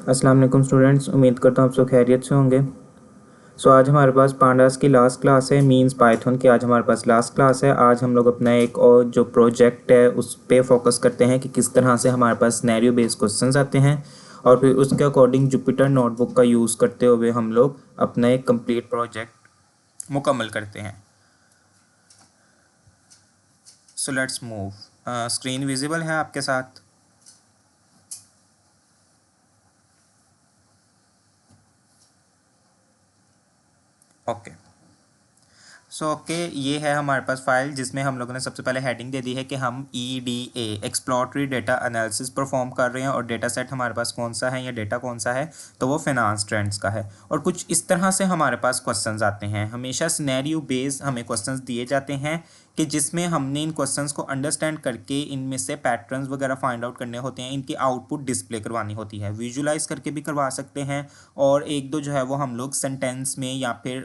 अस्सलाम वालेकुम स्टूडेंट्स, उम्मीद करता हूँ आप सब खैरियत से होंगे। आज हमारे पास पांडास की लास्ट क्लास है, मींस पाइथन की आज हमारे पास लास्ट क्लास है। आज हम लोग अपना एक और जो प्रोजेक्ट है उस पे फोकस करते हैं कि किस तरह से हमारे पास सिनेरियो बेस्ड क्वेश्चंस आते हैं और फिर उसके अकॉर्डिंग जुपिटर नोटबुक का यूज़ करते हुए हम लोग अपना एक कंप्लीट प्रोजेक्ट मुकम्मल करते हैं। So let's move. Screen visible है आपके साथ? ओके। ओके, ये है हमारे पास फाइल जिसमें हम लोगों ने सबसे पहले हेडिंग दे दी है कि हम EDA exploratory data analysis perform कर रहे हैं और डेटा सेट हमारे पास कौन सा है या डेटा कौन सा है, तो वो फाइनेंस ट्रेंड्स का है। और कुछ इस तरह से हमारे पास क्वेश्चंस आते हैं। हमेशा सिनेरियो बेस्ड हमें क्वेश्चंस दिए जाते हैं कि जिसमें हमने इन क्वेश्चंस को अंडरस्टैंड करके इनमें से पैटर्न्स वगैरह फाइंड आउट करने होते हैं, इनकी आउटपुट डिस्प्ले करवानी होती है। विजुलाइज करके भी करवा सकते हैं और एक दो जो है वो हम लोग सेंटेंस में या फिर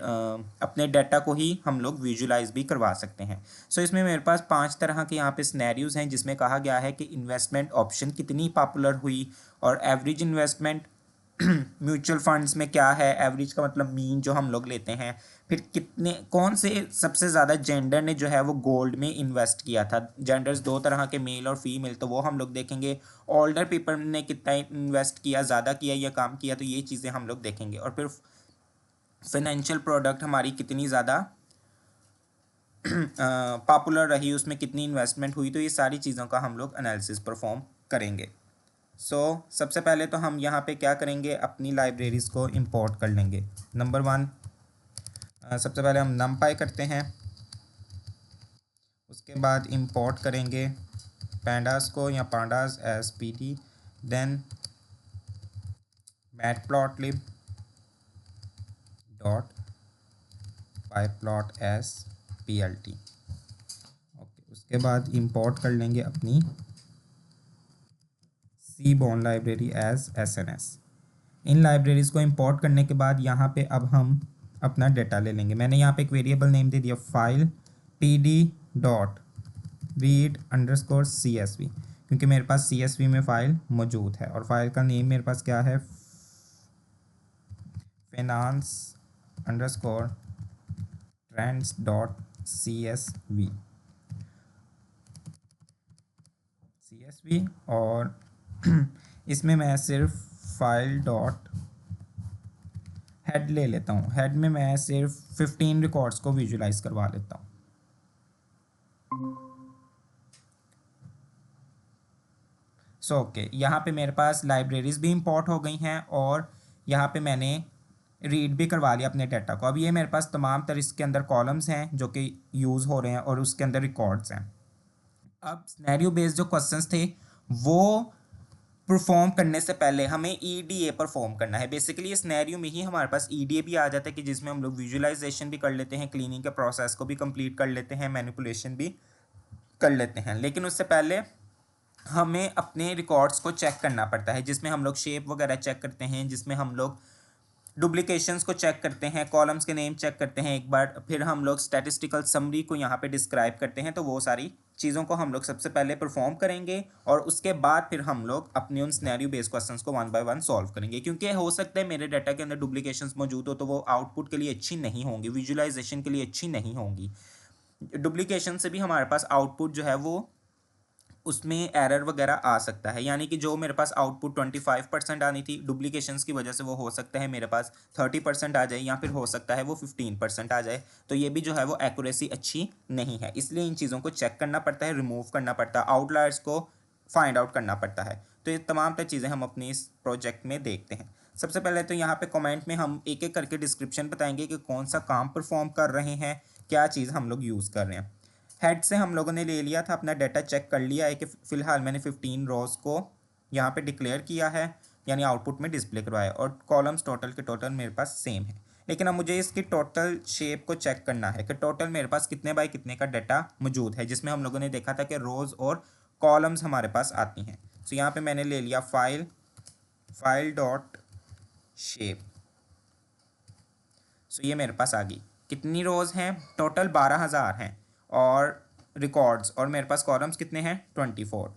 अपने डाटा को ही हम लोग विजुलाइज भी करवा सकते हैं। इसमें मेरे पास 5 तरह के यहाँ पे सिनेरियोज हैं जिसमें कहा गया है कि इन्वेस्टमेंट ऑप्शन कितनी पॉपुलर हुई और एवरेज इन्वेस्टमेंट म्यूचुअल फंड्स में क्या है। एवरेज का मतलब मीन जो हम लोग लेते हैं। फिर कितने कौन से सबसे ज़्यादा जेंडर ने जो है वो गोल्ड में इन्वेस्ट किया था। जेंडर्स दो तरह के, मेल और फीमेल, तो वो हम लोग देखेंगे। ओल्डर पीपल ने कितना इन्वेस्ट किया, ज़्यादा किया या कम किया, तो ये चीज़ें हम लोग देखेंगे। और फिर फाइनेंशियल प्रोडक्ट हमारी कितनी ज़्यादा पॉपुलर रही, उसमें कितनी इन्वेस्टमेंट हुई, तो ये सारी चीज़ों का हम लोग एनालिसिस परफॉर्म करेंगे। सबसे पहले तो हम यहाँ पे क्या करेंगे, अपनी लाइब्रेरीज़ को इंपोर्ट कर लेंगे। नंबर 1, सबसे पहले हम नमपाई करते हैं, उसके बाद इंपोर्ट करेंगे पैंडास को या pandas as PD, then matplotlib dot pyplot as PLT। Okay, उसके बाद इंपोर्ट कर लेंगे अपनी सीबॉर्न लाइब्रेरी एज SNS। इन लाइब्रेरीज़ को इंपोर्ट करने के बाद यहाँ पे अब हम अपना डेटा ले लेंगे। मैंने यहाँ पे एक वेरिएबल नेम दे दिया, file PD dot read underscore CSV, क्योंकि मेरे पास CSV में फ़ाइल मौजूद है और फाइल का नेम मेरे पास क्या है, finance underscore trends dot CSV। और इसमें मैं सिर्फ फाइल डॉट हेड ले लेता हूँ। हेड में मैं सिर्फ 15 रिकॉर्ड्स को विजुलाइज करवा लेता हूँ। ओके, यहाँ पे मेरे पास लाइब्रेरीज भी इंपोर्ट हो गई हैं और यहाँ पे मैंने रीड भी करवा लिया अपने डाटा को। अब ये मेरे पास तमाम तरह इसके अंदर कॉलम्स हैं जो कि यूज़ हो रहे हैं और उसके अंदर रिकॉर्ड्स हैं। अब सिनेरियो बेस्ड जो क्वेश्चंस थे वो परफॉर्म करने से पहले हमें EDA परफॉर्म करना है। बेसिकली इस सिनेरियो में ही हमारे पास EDA भी आ जाता है कि जिसमें हम लोग विजुअलाइजेशन भी कर लेते हैं, क्लीनिंग के प्रोसेस को भी कंप्लीट कर लेते हैं, मैनिपुलेशन भी कर लेते हैं। लेकिन उससे पहले हमें अपने रिकॉर्ड्स को चेक करना पड़ता है, जिसमें हम लोग शेप वगैरह चेक करते हैं, जिसमें हम लोग डुप्लीकेशंस को चेक करते हैं, कॉलम्स के नेम चेक करते हैं एक बार, फिर हम लोग स्टैटिस्टिकल समरी को यहाँ पे डिस्क्राइब करते हैं। तो वो सारी चीज़ों को हम लोग सबसे पहले परफॉर्म करेंगे और उसके बाद फिर हम लोग अपने उन सिनेरियो बेस्ड क्वेश्चंस को 1 बाय 1 सॉल्व करेंगे। क्योंकि हो सकता है मेरे डाटा के अंदर डुप्लीकेशंस मौजूद हो तो वो आउटपुट के लिए अच्छी नहीं होंगी, विजुअलाइजेशन के लिए अच्छी नहीं होंगी। डुप्लीकेशन से भी हमारे पास आउटपुट जो है वो उसमें एरर वगैरह आ सकता है। यानी कि जो मेरे पास आउटपुट 25% आनी थी, डुप्लीकेशंस की वजह से वो हो सकता है मेरे पास 30% आ जाए या फिर हो सकता है वो 15% आ जाए। तो ये भी जो है वो एक्यूरेसी अच्छी नहीं है, इसलिए इन चीज़ों को चेक करना पड़ता है, रिमूव करना पड़ता है, आउटलायर्स को फाइंड आउट करना पड़ता है। तो ये तमाम तर चीज़ें हम अपनी इस प्रोजेक्ट में देखते हैं। सबसे पहले तो यहाँ पे कमेंट में हम एक एक करके डिस्क्रिप्शन बताएंगे कि कौन सा काम परफॉर्म कर रहे हैं, क्या चीज़ हम लोग यूज़ कर रहे हैं। हेड से हम लोगों ने ले लिया था, अपना डाटा चेक कर लिया है कि फ़िलहाल मैंने 15 रोज़ को यहाँ पे डिक्लेयर किया है, यानी आउटपुट में डिस्प्ले करवाया, और कॉलम्स टोटल के टोटल मेरे पास सेम है। लेकिन अब मुझे इसकी टोटल शेप को चेक करना है कि टोटल मेरे पास कितने बाई कितने का डाटा मौजूद है, जिसमें हम लोगों ने देखा था कि रोज़ और कॉलम्स हमारे पास आती हैं। तो यहाँ पर मैंने ले लिया फाइल डॉट शेप। ये मेरे पास आ गई। कितनी रोज़ हैं? टोटल 12,000 हैं और रिकॉर्ड्स, और मेरे पास कॉलम्स कितने हैं? 24।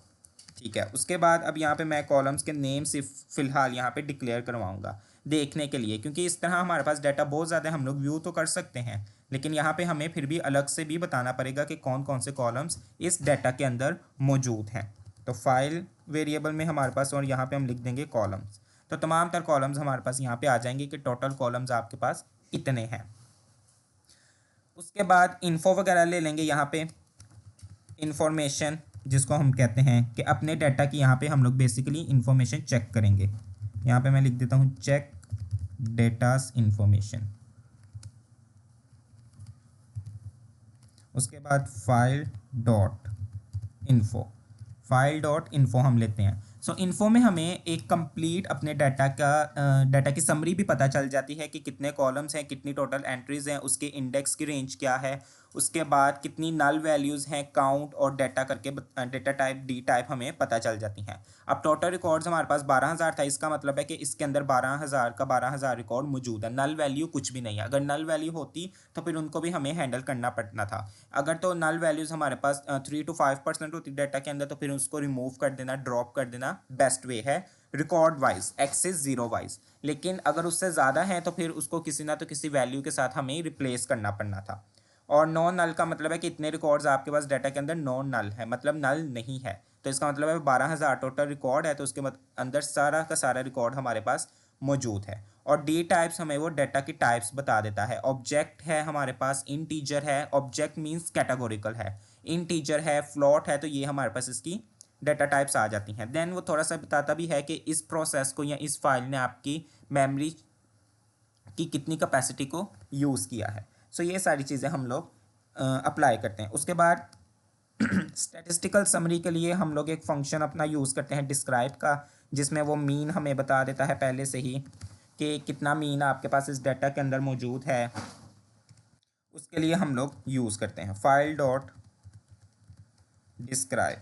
ठीक है। उसके बाद अब यहाँ पे मैं कॉलम्स के नेम सिर्फ फ़िलहाल यहाँ पे डिक्लेयर करवाऊँगा देखने के लिए, क्योंकि इस तरह हमारे पास डाटा बहुत ज़्यादा हम लोग व्यू तो कर सकते हैं, लेकिन यहाँ पे हमें फिर भी अलग से भी बताना पड़ेगा कि कौन कौन से कॉलम्स इस डाटा के अंदर मौजूद हैं। तो फाइल वेरिएबल में हमारे पास, और यहाँ पे हम लिख देंगे कॉलम्स, तो तमाम तर कॉलम्स हमारे पास यहाँ पे आ जाएंगे कि टोटल कॉलम्स आपके पास इतने हैं। उसके बाद इन्फो वगैरह ले लेंगे, यहाँ पे इंफॉर्मेशन जिसको हम कहते हैं कि अपने डाटा की यहाँ पे हम लोग बेसिकली इंफॉर्मेशन चेक करेंगे। यहाँ पे मैं लिख देता हूँ चेक डेटास इंफॉर्मेशन। उसके बाद फाइल डॉट इन्फो हम लेते हैं। सो इन्फो में हमें एक कंप्लीट अपने डाटा की समरी भी पता चल जाती है कि कितने कॉलम्स हैं, कितनी टोटल एंट्रीज हैं, उसके इंडेक्स की रेंज क्या है, उसके बाद कितनी नल वैल्यूज़ हैं, काउंट और डाटा करके डाटा टाइप डी टाइप हमें पता चल जाती हैं। अब टोटल रिकॉर्ड्स हमारे पास 12,000 था, इसका मतलब है कि इसके अंदर 12,000 का 12,000 रिकॉर्ड मौजूद है। नल वैल्यू कुछ भी नहीं है। अगर नल वैल्यू होती तो फिर उनको भी हमें हैंडल करना पड़ना था। अगर तो नल वैल्यूज़ हमारे पास 3 to 5% होती डाटा के अंदर, तो फिर उसको रिमूव कर देना, ड्रॉप कर देना बेस्ट वे है record wise, axis zero wise. लेकिन अगर उससे ज़्यादा है तो फिर उसको किसी ना तो किसी वैल्यू के साथ हमें रिप्लेस करना पड़ना था। और नॉन नल का मतलब है कि इतने रिकॉर्ड्स आपके पास डाटा के अंदर नॉन नल है, मतलब नल नहीं है। तो इसका मतलब है 12,000 टोटल रिकॉर्ड है, तो उसके अंदर सारा का सारा रिकॉर्ड हमारे पास मौजूद है। और डी टाइप्स हमें वो डाटा की टाइप्स बता देता है। ऑब्जेक्ट है हमारे पास, इंटीजर है, ऑब्जेक्ट मीन्स कैटेगोरिकल है, इंटीजर है, फ्लोट है, तो ये हमारे पास इसकी डाटा टाइप्स आ जाती हैं। देन वो थोड़ा सा बताता भी है कि इस प्रोसेस को या इस फाइल ने आपकी मेमोरी की कितनी कैपेसिटी को यूज़ किया है। सो ये सारी चीज़ें हम लोग अप्लाई करते हैं। उसके बाद स्टैटिस्टिकल समरी के लिए हम लोग एक फंक्शन अपना यूज़ करते हैं डिस्क्राइब का, जिसमें वो मीन हमें बता देता है पहले से ही कि कितना मीन आपके पास इस डाटा के अंदर मौजूद है। उसके लिए हम लोग यूज़ करते हैं फाइल डॉट डिस्क्राइब।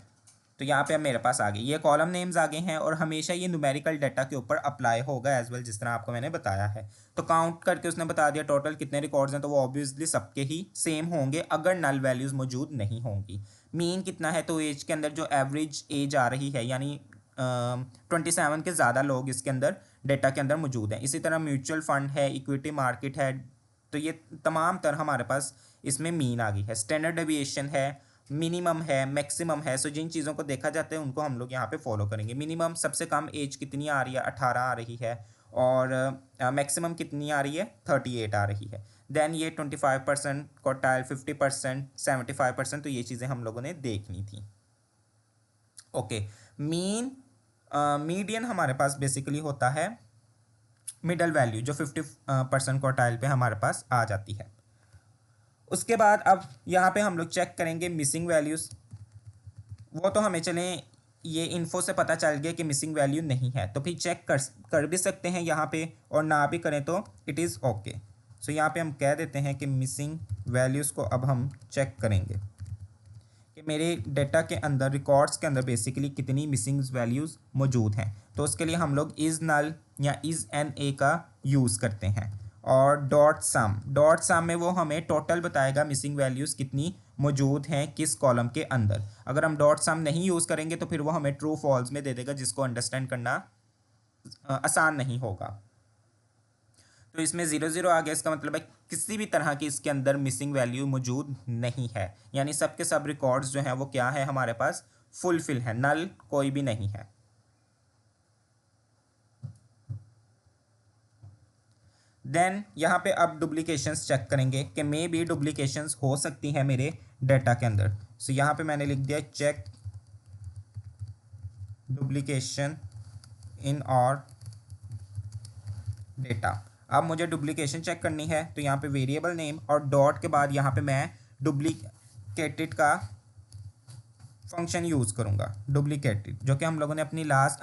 तो यहाँ पे अब मेरे पास आ गई, ये कॉलम नेम्स आ गए हैं, और हमेशा ये न्यूमेरिकल डाटा के ऊपर अप्लाई होगा एज वेल, जिस तरह आपको मैंने बताया है। तो काउंट करके उसने बता दिया टोटल कितने रिकॉर्ड्स हैं, तो वो ऑब्वियसली सबके ही सेम होंगे अगर नल वैल्यूज़ मौजूद नहीं होंगी। मीन कितना है, तो एज के अंदर जो एवरेज एज आ रही है, यानी 27 के ज़्यादा लोग इसके अंदर डाटा के अंदर मौजूद हैं। इसी तरह म्यूचुअल फंड है, इक्विटी मार्केट है, तो ये तमाम तरह हमारे पास इसमें मीन आ गई है। स्टैंडर्ड डेविएशन है, मिनिमम है, मैक्सिमम है। सो जिन चीज़ों को देखा जाता है उनको हम लोग यहाँ पे फॉलो करेंगे। मिनिमम सबसे कम एज कितनी आ रही है, 18 आ रही है, और मैक्सिमम कितनी आ रही है, 38 आ रही है। देन ये 25% क्वार्टाइल, 50%, 75%, तो ये चीज़ें हम लोगों ने देखनी थी। ओके, मीडियन हमारे पास बेसिकली होता है मिडल वैल्यू, जो 50% क्वार्टाइल पे हमारे पास आ जाती है। उसके बाद अब यहाँ पे हम लोग चेक करेंगे मिसिंग वैल्यूज़। वो तो हमें चलें ये इन्फो से पता चल गया कि मिसिंग वैल्यू नहीं है, तो फिर चेक कर भी सकते हैं यहाँ पे, और ना भी करें तो इट इज़ ओके। सो यहाँ पे हम कह देते हैं कि मिसिंग वैल्यूज़ को अब हम चेक करेंगे कि मेरे डाटा के अंदर, रिकॉर्ड्स के अंदर बेसिकली कितनी मिसिंग वैल्यूज़ मौजूद हैं। तो उसके लिए हम लोग इज़ नल या इज़ एन ए का यूज़ करते हैं। और डॉट सम में वो हमें टोटल बताएगा मिसिंग वैल्यूज़ कितनी मौजूद हैं किस कॉलम के अंदर। अगर हम डॉट सम नहीं यूज़ करेंगे तो फिर वो हमें ट्रू फॉल्स में दे देगा, जिसको अंडरस्टैंड करना आसान नहीं होगा। तो इसमें 0 0 आ गया, इसका मतलब है किसी भी तरह की इसके अंदर मिसिंग वैल्यू मौजूद नहीं है, यानी सब के सब रिकॉर्ड्स जो हैं वो क्या है हमारे पास, फुलफिल है, नल कोई भी नहीं है। देन यहाँ पे अब डुप्लीकेशंस चेक करेंगे कि मे भी डुप्लीकेशंस हो सकती हैं मेरे डाटा के अंदर। सो यहाँ पे मैंने लिख दिया चेक डुप्लीकेशन इन और डेटा। अब मुझे डुप्लीकेशन चेक करनी है, तो यहाँ पे वेरिएबल नेम और डॉट के बाद यहाँ पे मैं डुप्लीकेटेड का फंक्शन यूज़ करूँगा, डुप्लीकेटेड, जो कि हम लोगों ने अपनी लास्ट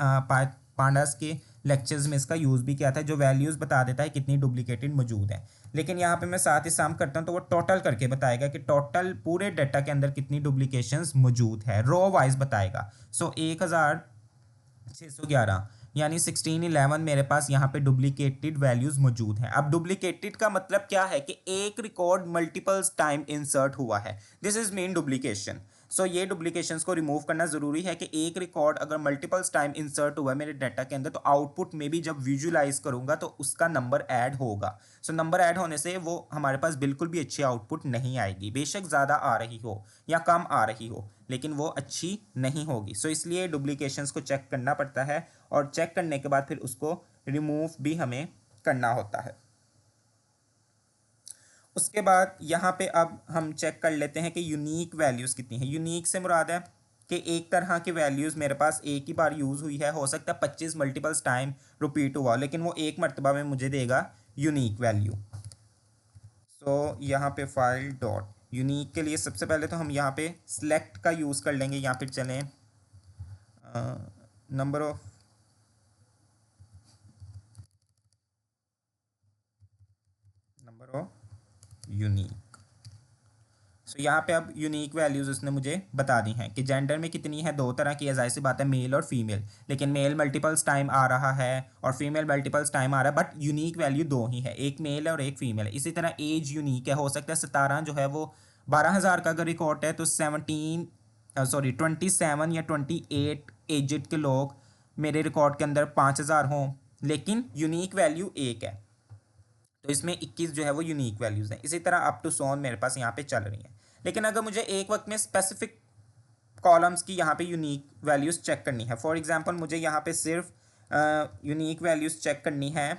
पांडास के लेक्चर्स में इसका यूज़ भी किया था, जो वैल्यूज़ बता देता है कितनी डुप्लीकेटेड मौजूद है। लेकिन यहाँ पे मैं साथ ही साथ करता हूँ तो वो टोटल करके बताएगा कि टोटल पूरे डाटा के अंदर कितनी डुप्लीकेशंस मौजूद है, रो वाइज बताएगा। सो 1611 यानी 1611 मेरे पास यहाँ पे डुप्लीकेटेड वैल्यूज़ मौजूद हैं। अब डुप्लीकेटेड का मतलब क्या है कि एक रिकॉर्ड मल्टीपल्स टाइम इंसर्ट हुआ है, दिस इज मीन डुप्लीकेशन। सो ये डुप्लीकेशंस को रिमूव करना ज़रूरी है कि एक रिकॉर्ड अगर मल्टीपल्स टाइम इंसर्ट हुआ है मेरे डाटा के अंदर तो आउटपुट में भी जब विजुलाइज करूँगा तो उसका नंबर ऐड होगा। सो नंबर ऐड होने से वो हमारे पास बिल्कुल भी अच्छी आउटपुट नहीं आएगी, बेशक ज़्यादा आ रही हो या कम आ रही हो लेकिन वो अच्छी नहीं होगी। सो इसलिए डुप्लीकेशंस को चेक करना पड़ता है और चेक करने के बाद फिर उसको रिमूव भी हमें करना होता है। उसके बाद यहाँ पे अब हम चेक कर लेते हैं कि यूनिक वैल्यूज़ कितनी है। यूनिक से मुराद है कि एक तरह की वैल्यूज़ मेरे पास एक ही बार यूज़ हुई है, हो सकता है 25 मल्टीपल्स टाइम रिपीट हुआ लेकिन वो एक मरतबा में मुझे देगा यूनिक वैल्यू। सो यहाँ पे फाइल डॉट यूनिक के लिए सबसे पहले तो हम यहाँ पे सिलेक्ट का यूज़ कर लेंगे, या फिर चलें नंबर ऑफ यूनिक। सो यहाँ पे अब यूनिक वैल्यूज़ उसने मुझे बता दी हैं कि जेंडर में कितनी है, दो तरह की है, जाहिर सी बात है मेल और फीमेल, लेकिन मेल मल्टीपल्स टाइम आ रहा है और फीमेल मल्टीपल्स टाइम आ रहा है, बट यूनिक वैल्यू दो ही है, एक मेल है और एक फीमेल है। इसी तरह एज यूनिक है, हो सकता है 17 जो है वो 12,000 का अगर रिकॉर्ड है तो 27 या 28 एजेड के लोग मेरे रिकॉर्ड के अंदर 5,000 हों, लेकिन यूनिक वैल्यू एक है, तो इसमें 21 जो है वो यूनिक वैल्यूज़ हैं। इसी तरह अप टू सोन मेरे पास यहाँ पे चल रही हैं। लेकिन अगर मुझे एक वक्त में स्पेसिफिक कॉलम्स की यहाँ पे यूनिक वैल्यूज़ चेक करनी है, फॉर एग्जांपल मुझे यहाँ पे सिर्फ यूनिक वैल्यूज़ चेक करनी है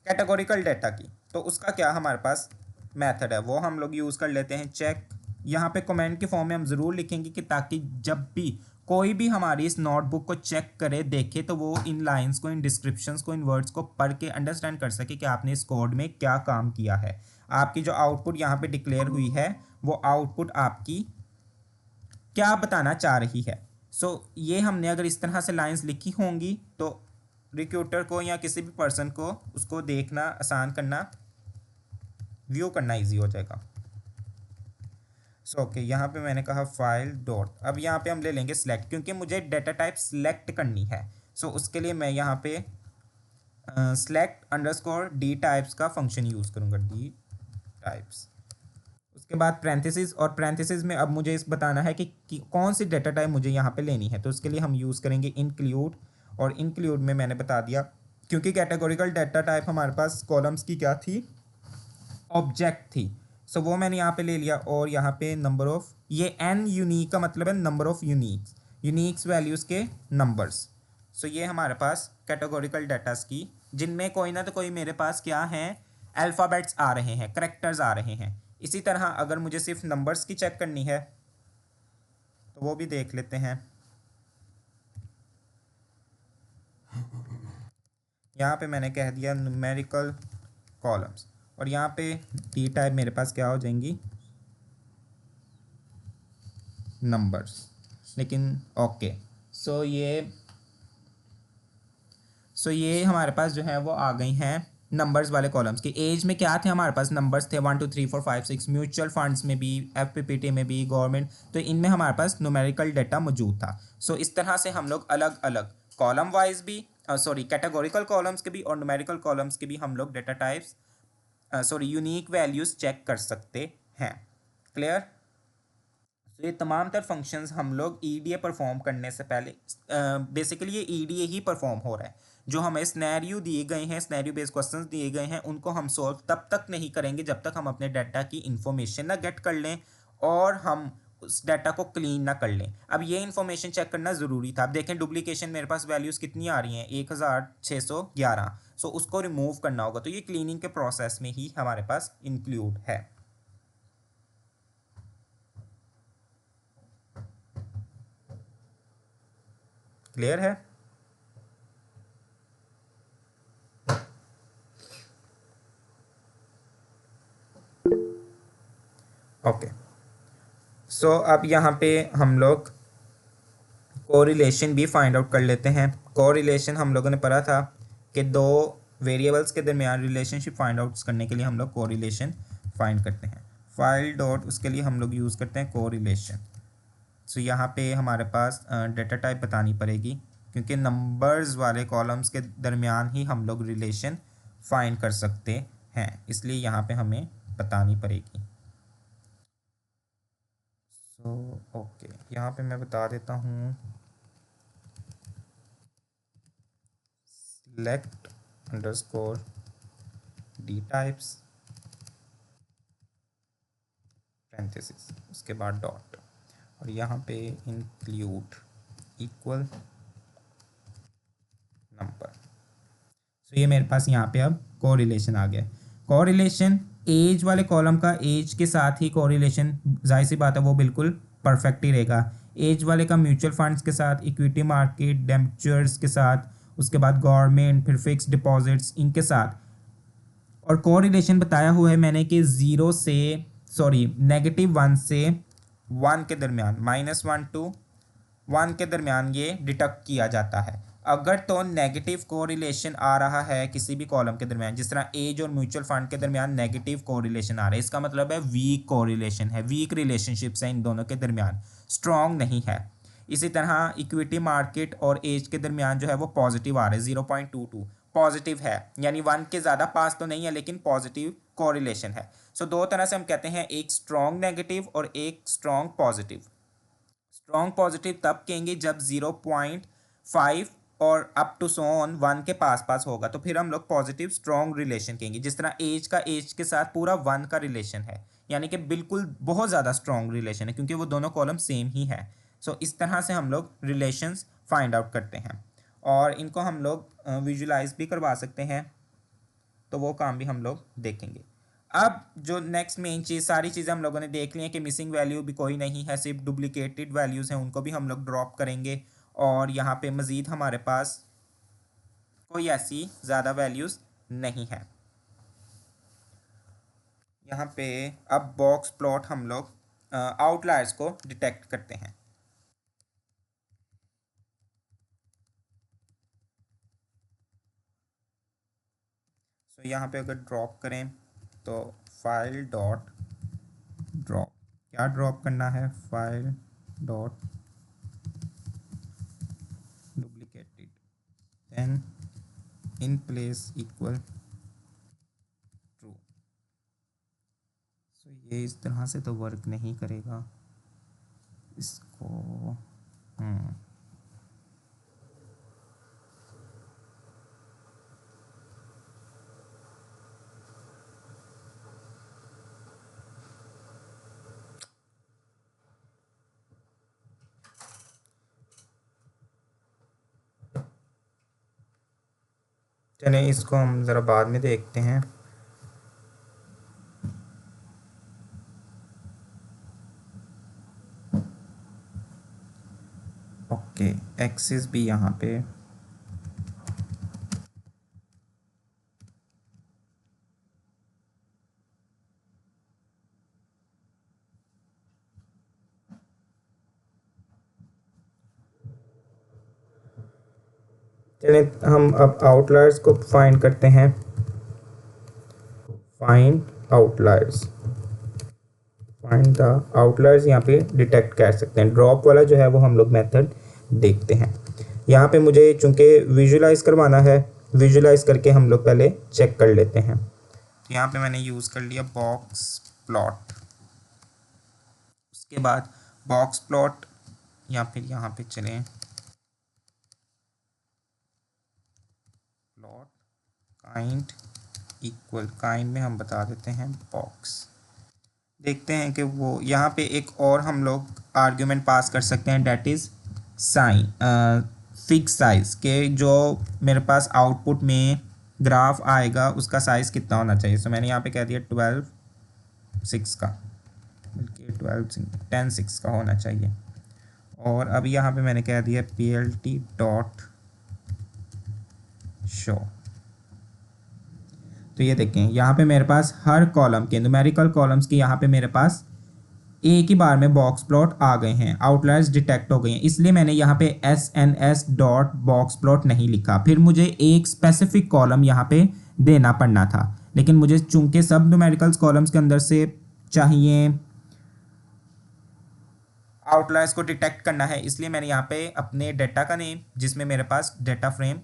कैटेगोरिकल डाटा की, तो उसका क्या हमारे पास मेथड है वो हम लोग यूज़ कर लेते हैं चेक। यहाँ पे कमेंट के फॉर्म में हम ज़रूर लिखेंगे कि ताकि जब भी कोई भी हमारी इस नोटबुक को चेक करे देखे तो वो इन लाइंस को, इन डिस्क्रिप्शंस को, इन वर्ड्स को पढ़ के अंडरस्टैंड कर सके कि आपने इस कोड में क्या काम किया है। आपकी जो आउटपुट यहाँ पे डिक्लेयर हुई है वो आउटपुट आपकी क्या बताना चाह रही है। ये हमने अगर इस तरह से लाइंस लिखी होंगी तो रिक्रूटर को या किसी भी पर्सन को उसको देखना आसान करना, व्यू करना इजी हो जाएगा। ओके, यहाँ पे मैंने कहा फाइल डॉट, अब यहाँ पे हम ले लेंगे सिलेक्ट, क्योंकि मुझे डाटा टाइप सिलेक्ट करनी है। उसके लिए मैं यहाँ पे सिलेक्ट अंडरस्कोर डी टाइप्स का फंक्शन यूज़ करूँगा, डी टाइप्स। उसके बाद पैरेंथेसिस, और पैरेंथेसिस में अब मुझे इस बताना है कि कौन सी डाटा टाइप मुझे यहाँ पे लेनी है, तो उसके लिए हम यूज़ करेंगे इंक्लूड। और इंक्लूड में मैंने बता दिया क्योंकि कैटेगोरिकल डाटा टाइप हमारे पास कॉलम्स की क्या थी, ऑब्जेक्ट थी। वो मैंने यहाँ पे ले लिया और यहाँ पे नंबर ऑफ, ये एन यूनिक का मतलब है number of Unix, Unix values के नंबर्स। ये हमारे पास कैटेगोरिकल डाटास की, जिनमें कोई ना तो कोई मेरे पास क्या हैं, अल्फ़ाबेट्स आ रहे हैं, करेक्टर्स आ रहे हैं। इसी तरह अगर मुझे सिर्फ नंबर्स की चेक करनी है तो वो भी देख लेते हैं। यहाँ पे मैंने कह दिया न्यूमेरिकल कॉलम्स, और यहाँ पे डी टाइप मेरे पास क्या हो जाएंगी, नंबर्स। लेकिन ओके, ये हमारे पास जो है वो आ गई हैं नंबर्स वाले कॉलम्स की। एज में क्या थे हमारे पास, नंबर्स थे 1 2 3 4 5 6, म्यूचुअल फंड्स में भी, एफपीपीटी में भी, गवर्नमेंट, तो इनमें हमारे पास न्यूमेरिकल डाटा मौजूद था। इस तरह से हम लोग अलग अलग कॉलम वाइज भी, कैटेगोरिकल कॉलम्स के भी और न्यूमेरिकल कॉलम्स के भी हम लोग data types, unique values check कर सकते हैं। क्लियर। ये तमाम तर फंक्शंस हम लोग ईडीए परफॉर्म करने से पहले, बेसिकली ये ईडीए ही परफॉर्म हो रहा है। जो हमें स्नैरियो दिए गए हैं, स्नैरियो बेस्ड क्वेश्चंस दिए गए हैं, उनको हम सॉल्व तब तक नहीं करेंगे जब तक हम अपने डाटा की इंफॉर्मेशन ना गेट कर लें और हम उस डाटा को क्लीन ना कर लें। अब ये इन्फॉर्मेशन चेक करना ज़रूरी था। अब देखें डुप्लीकेशन मेरे पास वैल्यूज़ कितनी आ रही हैं, 1611। उसको रिमूव करना होगा, तो ये क्लीनिंग के प्रोसेस में ही हमारे पास इंक्लूड है। क्लियर है। ओके, अब यहाँ पे हम लोग कोरिलेशन भी फाइंड आउट कर लेते हैं। कोरिलेशन हम लोगों ने पढ़ा था कि दो वेरिएबल्स के दरमियान रिलेशनशिप फाइंड आउट करने के लिए हम लोग कोरिलेशन फाइंड करते हैं। फाइल डॉट, उसके लिए हम लोग यूज़ करते हैं कोरिलेशन। यहाँ पे हमारे पास डाटा टाइप बतानी पड़ेगी, क्योंकि नंबर्स वाले कॉलम्स के दरमियान ही हम लोग रिलेशन फाइंड कर सकते हैं, इसलिए यहाँ पे हमें बतानी पड़ेगी। तो ओके, यहाँ पे मैं बता देता हूँ select underscore d types parenthesis, उसके बाद डॉट, और यहाँ पे इंक्लूड इक्वल नंबर। तो ये मेरे पास यहाँ पे अब कोरिलेशन आ गया। कोरिलेशन एज वाले कॉलम का एज के साथ ही कोरिलेशन, जाहिर सी बात है वो बिल्कुल परफेक्ट ही रहेगा। एज वाले का म्यूचुअल फंड्स के साथ, इक्विटी मार्केट, डेबेंचर्स के साथ, उसके बाद गवर्नमेंट, फिर फिक्स्ड डिपॉजिट्स, इनके साथ। और कोरिलेशन बताया हुआ है मैंने कि ज़ीरो से -1 से 1 के दरमियान, -1 to 1 के दरमियान ये डिटेक्ट किया जाता है। अगर तो नेगेटिव कोरिलेशन आ रहा है किसी भी कॉलम के दरमियान, जिस तरह एज और म्यूचुअल फंड के दरमियान नेगेटिव कोरिलेशन आ रहा है, इसका मतलब है वीक कोरिलेशन है, वीक रिलेशनशिप्स हैं इन दोनों के दरमियान, स्ट्रॉन्ग नहीं है। इसी तरह इक्विटी मार्केट और एज के दरमियान जो है वो पॉजिटिव आ रहा है, 0.22 पॉजिटिव है, यानी 1 के ज़्यादा पास तो नहीं है लेकिन पॉजिटिव कोरिलेशन है। सो दो तरह से हम कहते हैं, एक स्ट्रॉन्ग नेगेटिव और एक स्ट्रॉन्ग पॉजिटिव। स्ट्रॉन्ग पॉजिटिव तब कहेंगे जब 0.5 और अप टू सो ऑन 1 के पास पास होगा, तो फिर हम लोग पॉजिटिव स्ट्रॉन्ग रिलेशन कहेंगे। जिस तरह एज का एज के साथ पूरा 1 का रिलेशन है, यानी कि बिल्कुल बहुत ज़्यादा स्ट्रॉन्ग रिलेशन है, क्योंकि वो दोनों कॉलम सेम ही है। सो इस तरह से हम लोग रिलेशंस फाइंड आउट करते हैं, और इनको हम लोग विजुलाइज भी करवा सकते हैं, तो वो काम भी हम लोग देखेंगे। अब जो नेक्स्ट मेन चीज़, सारी चीज़ें हम लोगों ने देख ली हैं कि मिसिंग वैल्यू भी कोई नहीं है, सिर्फ डुप्लीकेटेड वैल्यूज़ हैं, उनको भी हम लोग ड्रॉप करेंगे। और यहाँ पे मज़ीद हमारे पास कोई ऐसी ज़्यादा वैल्यूज़ नहीं है। यहाँ पे अब बॉक्स प्लॉट हम लोग आउटलायर्स को डिटेक्ट करते हैं। तो यहाँ पे अगर ड्रॉप करें तो फाइल डॉट ड्रॉप, क्या ड्रॉप करना है, file dot duplicated then in place equal true. So ये इस तरह से तो वर्क नहीं करेगा, इसको चलें इसको हम ज़रा बाद में देखते हैं। ओके, एक्सिस भी यहाँ पे चलिए हम अब आउटलायर्स को फाइंड करते हैं। Find outliers, find the outliers यहाँ पे डिटेक्ट कर सकते हैं। ड्रॉप वाला जो है वो हम लोग मेथड देखते हैं। यहाँ पे मुझे चूँकि विजुलाइज करवाना है, विजुलाइज करके हम लोग पहले चेक कर लेते हैं। यहाँ पे मैंने यूज़ कर लिया बॉक्स प्लॉट, उसके बाद बॉक्स प्लॉट या फिर यहाँ पे चलें प्लॉट काइंड इक्वल, काइंड में हम बता देते हैं बॉक्स। देखते हैं कि वो यहाँ पे एक और हम लोग आर्ग्यूमेंट पास कर सकते हैं, that is sine fix size के, जो मेरे पास आउटपुट में ग्राफ आएगा उसका साइज़ कितना होना चाहिए। सो मैंने यहाँ पे कह दिया 12:6 का, बल्कि 10:6 का होना चाहिए। और अब यहाँ पे मैंने कह दिया plt डॉट शो। तो ये देखें यहाँ पे मेरे पास हर कॉलम के न्यूमेरिकल कॉलम्स की यहाँ पे मेरे पास एक ही बार में बॉक्स प्लॉट आ गए हैं, आउटलायर्स डिटेक्ट हो गए हैं। इसलिए मैंने यहाँ पे SNS डॉट बॉक्स प्लॉट नहीं लिखा, फिर मुझे एक स्पेसिफिक कॉलम यहाँ पे देना पड़ना था, लेकिन मुझे चूंकि सब न्यूमेरिकल्स कॉलम्स के अंदर से चाहिए आउटलायर्स को डिटेक्ट करना है, इसलिए मैंने यहाँ पे अपने डेटा का नेम, जिसमें मेरे पास डेटा फ्रेम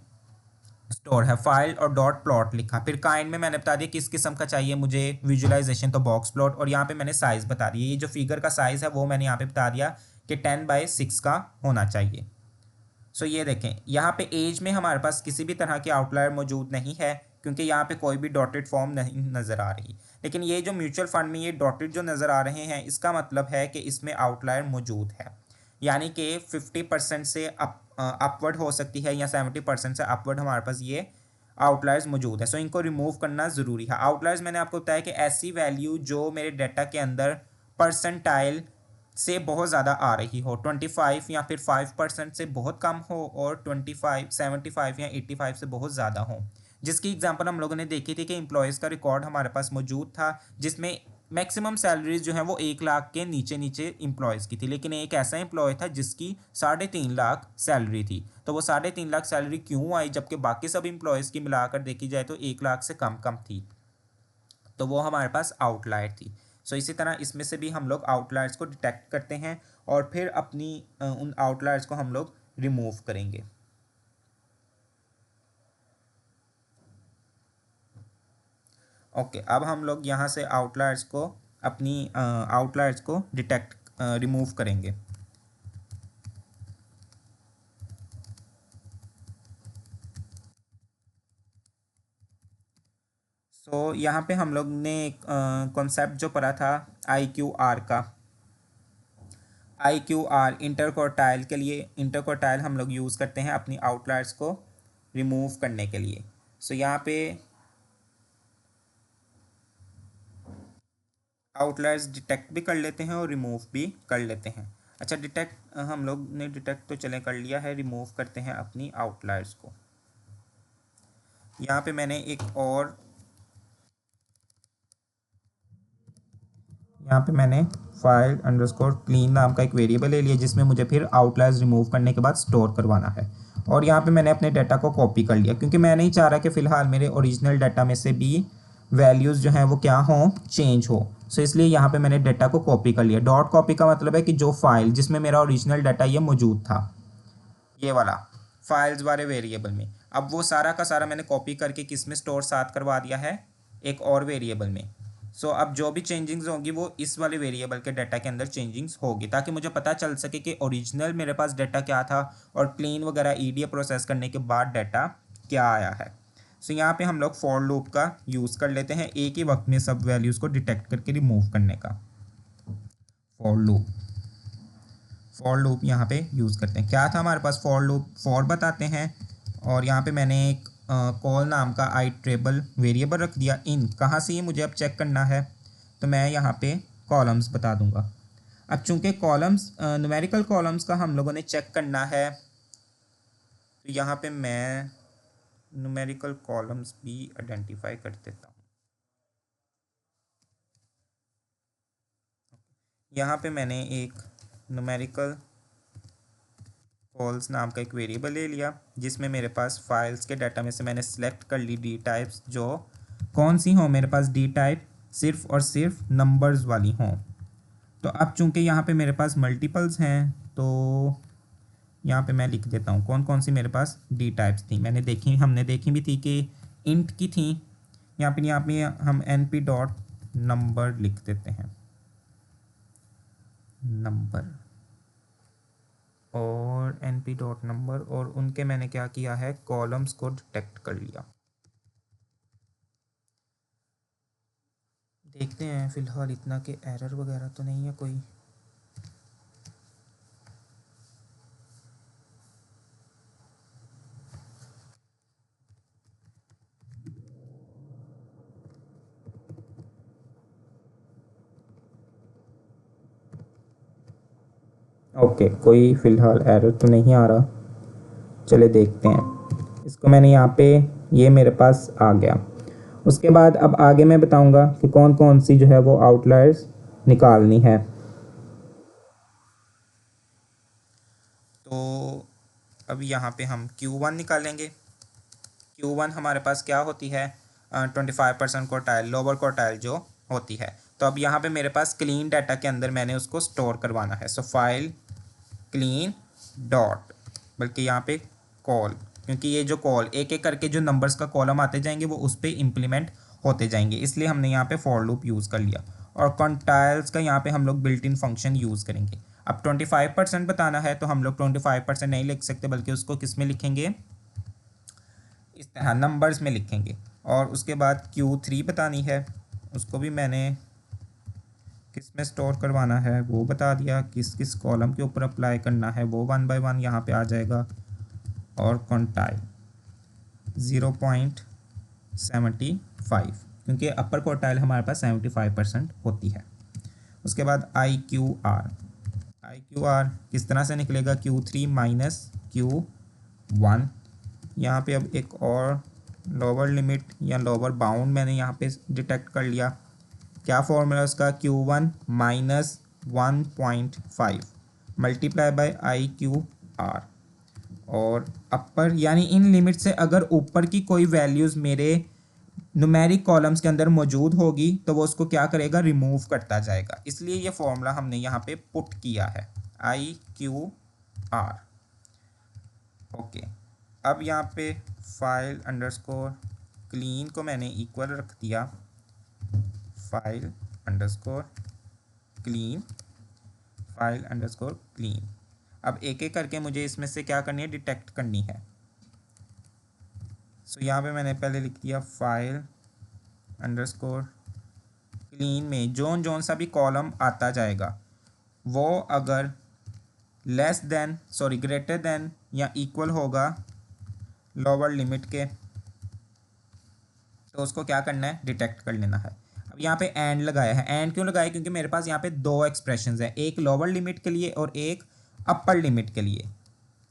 स्टोर है, फाइल और डॉट प्लॉट लिखा, फिर काइंड में मैंने बता दिया किस किस्म का चाहिए मुझे विजुअलाइजेशन, तो बॉक्स प्लॉट, और यहाँ पे मैंने साइज़ बता दिया, ये जो फिगर का साइज़ है वो मैंने यहाँ पे बता दिया कि 10/6 का होना चाहिए। सो ये देखें यहाँ पे एज में हमारे पास किसी भी तरह की आउटलायर मौजूद नहीं है, क्योंकि यहाँ पे कोई भी डॉटेड फॉर्म नहीं नज़र आ रही। लेकिन ये जो म्यूचुअल फंड में ये डॉटेड जो नज़र आ रहे हैं, इसका मतलब है कि इसमें आउटलायर मौजूद है, यानी कि 50% से अपवर्ड हो सकती है या 70% से अपवर्ड हमारे पास ये आउटलायर्स मौजूद है। सो इनको रिमूव करना ज़रूरी है। आउटलायर्स मैंने आपको बताया कि ऐसी वैल्यू जो मेरे डाटा के अंदर परसेंटाइल से बहुत ज़्यादा आ रही हो, 25 या फिर 5% से बहुत कम हो, और 25 75 या 85 से बहुत ज़्यादा हो। जिसकी एग्जांपल हम लोगों ने देखी थी कि एम्प्लॉयज़ का रिकॉर्ड हमारे पास मौजूद था, जिसमें मैक्सिमम सैलरीज जो है वो 1 लाख के नीचे नीचे एम्प्लॉयज़ की थी, लेकिन एक ऐसा एम्प्लॉय था जिसकी 3.5 लाख सैलरी थी। तो वो 3.5 लाख सैलरी क्यों आई, जबकि बाकी सब एम्प्लॉयज़ की मिलाकर देखी जाए तो 1 लाख से कम कम थी, तो वो हमारे पास आउटलायर थी। सो इसी तरह इसमें से भी हम लोग आउटलायर्स को डिटेक्ट करते हैं और फिर अपनी उन आउटलायर्स को हम लोग रिमूव करेंगे। ओके, अब हम लोग यहाँ से आउटलायर्स को अपनी आउटलायर्स को डिटेक्ट रिमूव करेंगे। सो यहाँ पे हम लोग ने एक कॉन्सेप्ट जो पढ़ा था IQR का, IQR इंटरक्वार्टाइल के लिए, इंटरक्वार्टाइल हम लोग यूज़ करते हैं अपनी आउटलायर्स को रिमूव करने के लिए। सो यहाँ पे आउटलायर्स डिटेक्ट भी कर लेते हैं और रिमूव भी कर लेते हैं। अच्छा, डिटेक्ट हम लोग ने डिटेक्ट तो चले कर लिया है, रिमूव करते हैं अपनी आउटलायर्स को। यहाँ पे मैंने एक और यहाँ पे मैंने फाइल अंडरस्कोर क्लीन नाम का एक वेरिएबल ले लिया, जिसमें मुझे फिर आउटलायर्स रिमूव करने के बाद स्टोर करवाना है। और यहाँ पे मैंने अपने डाटा को कॉपी कर लिया, क्योंकि मैं नहीं चाह रहा कि फ़िलहाल मेरे ओरिजिनल डाटा में से भी वैल्यूज़ जो हैं वो क्या हों, चेंज हो। सो इसलिए यहाँ पे मैंने डाटा को कॉपी कर लिया। डॉट कॉपी का मतलब है कि जो फाइल जिसमें मेरा ओरिजिनल डाटा ये मौजूद था, ये वाला फाइल्स वाले वेरिएबल में, अब वो सारा का सारा मैंने कॉपी करके किस में स्टोर साथ करवा दिया है, एक और वेरिएबल में। सो अब जो भी चेंजिंग्स होंगी वो इस वाले वेरिएबल के डाटा के अंदर चेंजिंग्स होगी, ताकि मुझे पता चल सके कि ओरिजिनल मेरे पास डाटा क्या था और क्लीन वगैरह ईडीए प्रोसेस करने के बाद डाटा क्या आया है। सो यहाँ पे हम लोग फॉर लूप का यूज़ कर लेते हैं, एक ही वक्त में सब वैल्यूज़ को डिटेक्ट करके रिमूव करने का। फॉर लूप यहाँ पे यूज़ करते हैं। क्या था हमारे पास, फॉर लूप, फॉर बताते हैं, और यहाँ पे मैंने एक कॉल नाम का आइट्रेबल वेरिएबल रख दिया। इन कहाँ से ये मुझे अब चेक करना है, तो मैं यहाँ पे कॉलम्स बता दूंगा। अब चूंकि कॉलम्स न्यूमेरिकल कॉलम्स का हम लोगों ने चेक करना है, तो यहाँ पे मैं न्यूमेरिकल कॉलम्स भी आइडेंटिफाई कर देता हूँ। यहाँ पे मैंने एक न्यूमेरिकल कॉल्स नाम का एक वेरिएबल ले लिया, जिसमें मेरे पास फाइल्स के डाटा में से मैंने सेलेक्ट कर ली डी टाइप्स, जो कौन सी हों, मेरे पास डी टाइप सिर्फ और सिर्फ नंबर्स वाली हों। तो अब चूंकि यहाँ पे मेरे पास मल्टीपल्स हैं, तो यहाँ पे मैं लिख देता हूँ कौन कौन सी मेरे पास डी टाइप्स थी। हमने देखी भी थी कि इंट की थी। यहाँ पे हम np डॉट नंबर लिख देते हैं, नंबर, और np डॉट नंबर, और उनके मैंने क्या किया है, कॉलम्स को डिटेक्ट कर लिया। देखते हैं फ़िलहाल इतना के एरर वगैरह तो नहीं है कोई। ओके, कोई फ़िलहाल एरर तो नहीं आ रहा। चले देखते हैं इसको। मैंने यहाँ पे, ये मेरे पास आ गया। उसके बाद अब आगे मैं बताऊंगा कि कौन कौन सी जो है वो आउटलायर्स निकालनी है। तो अब यहाँ पे हम Q1 निकालेंगे। Q1 हमारे पास क्या होती है, 25% क्वार्टाइल, लोअर क्वार्टाइल जो होती है। तो अब यहाँ पे मेरे पास क्लीन डाटा के अंदर मैंने उसको स्टोर करवाना है। सो फाइल क्लीन डॉट, बल्कि यहाँ पे कॉल, क्योंकि ये जो कॉल एक एक करके जो नंबर्स का कॉलम आते जाएंगे वो उस पर इम्प्लीमेंट होते जाएंगे, इसलिए हमने यहाँ पे फॉर लूप यूज़ कर लिया। और क्वांटाइल्स का यहाँ पे हम लोग बिल्ट इन फंक्शन यूज़ करेंगे। अब 25% बताना है तो हम लोग 25% नहीं लिख सकते, बल्कि उसको किस में लिखेंगे, इस तरह नंबर्स में लिखेंगे। और उसके बाद Q3 बतानी है, उसको भी मैंने किस में स्टोर करवाना है वो बता दिया, किस किस कॉलम के ऊपर अप्लाई करना है वो 1 बाय 1 यहाँ पे आ जाएगा। और क्वांटाइल 0.75, क्योंकि अपर क्वार्टाइल हमारे पास 75% होती है। उसके बाद आई क्यू आर किस तरह से निकलेगा, Q3 माइनस Q1। यहाँ पे अब एक और लोअर लिमिट या लोअर बाउंड मैंने यहाँ पे डिटेक्ट कर लिया। क्या फॉर्मूला उसका, Q1 minus 1.5 multiply by IQR। और अपर यानी इन लिमिट से अगर ऊपर की कोई वैल्यूज़ मेरे न्यूमेरिक कॉलम्स के अंदर मौजूद होगी तो वो उसको क्या करेगा, रिमूव करता जाएगा। इसलिए ये फॉर्मूला हमने यहाँ पे पुट किया है, IQR। ओके, अब यहाँ पे फाइल अंडरस्कोर क्लीन को मैंने इक्वल रख दिया, file underscore clean, file underscore clean. अब एक एक करके मुझे इसमें से क्या करनी है, डिटेक्ट करनी है। सो यहाँ पे मैंने पहले लिख दिया फाइल अंडरस्कोर क्लीन में जोन सा भी कॉलम आता जाएगा वो अगर ग्रेटर देन या इक्वल होगा लोअर लिमिट के, तो उसको क्या करना है, डिटेक्ट कर लेना है। अब यहाँ पे एंड लगाया है। एंड क्यों लगाया, क्योंकि मेरे पास यहाँ पे दो एक्सप्रेशंस हैं, एक लोअर लिमिट के लिए और एक अपर लिमिट के लिए।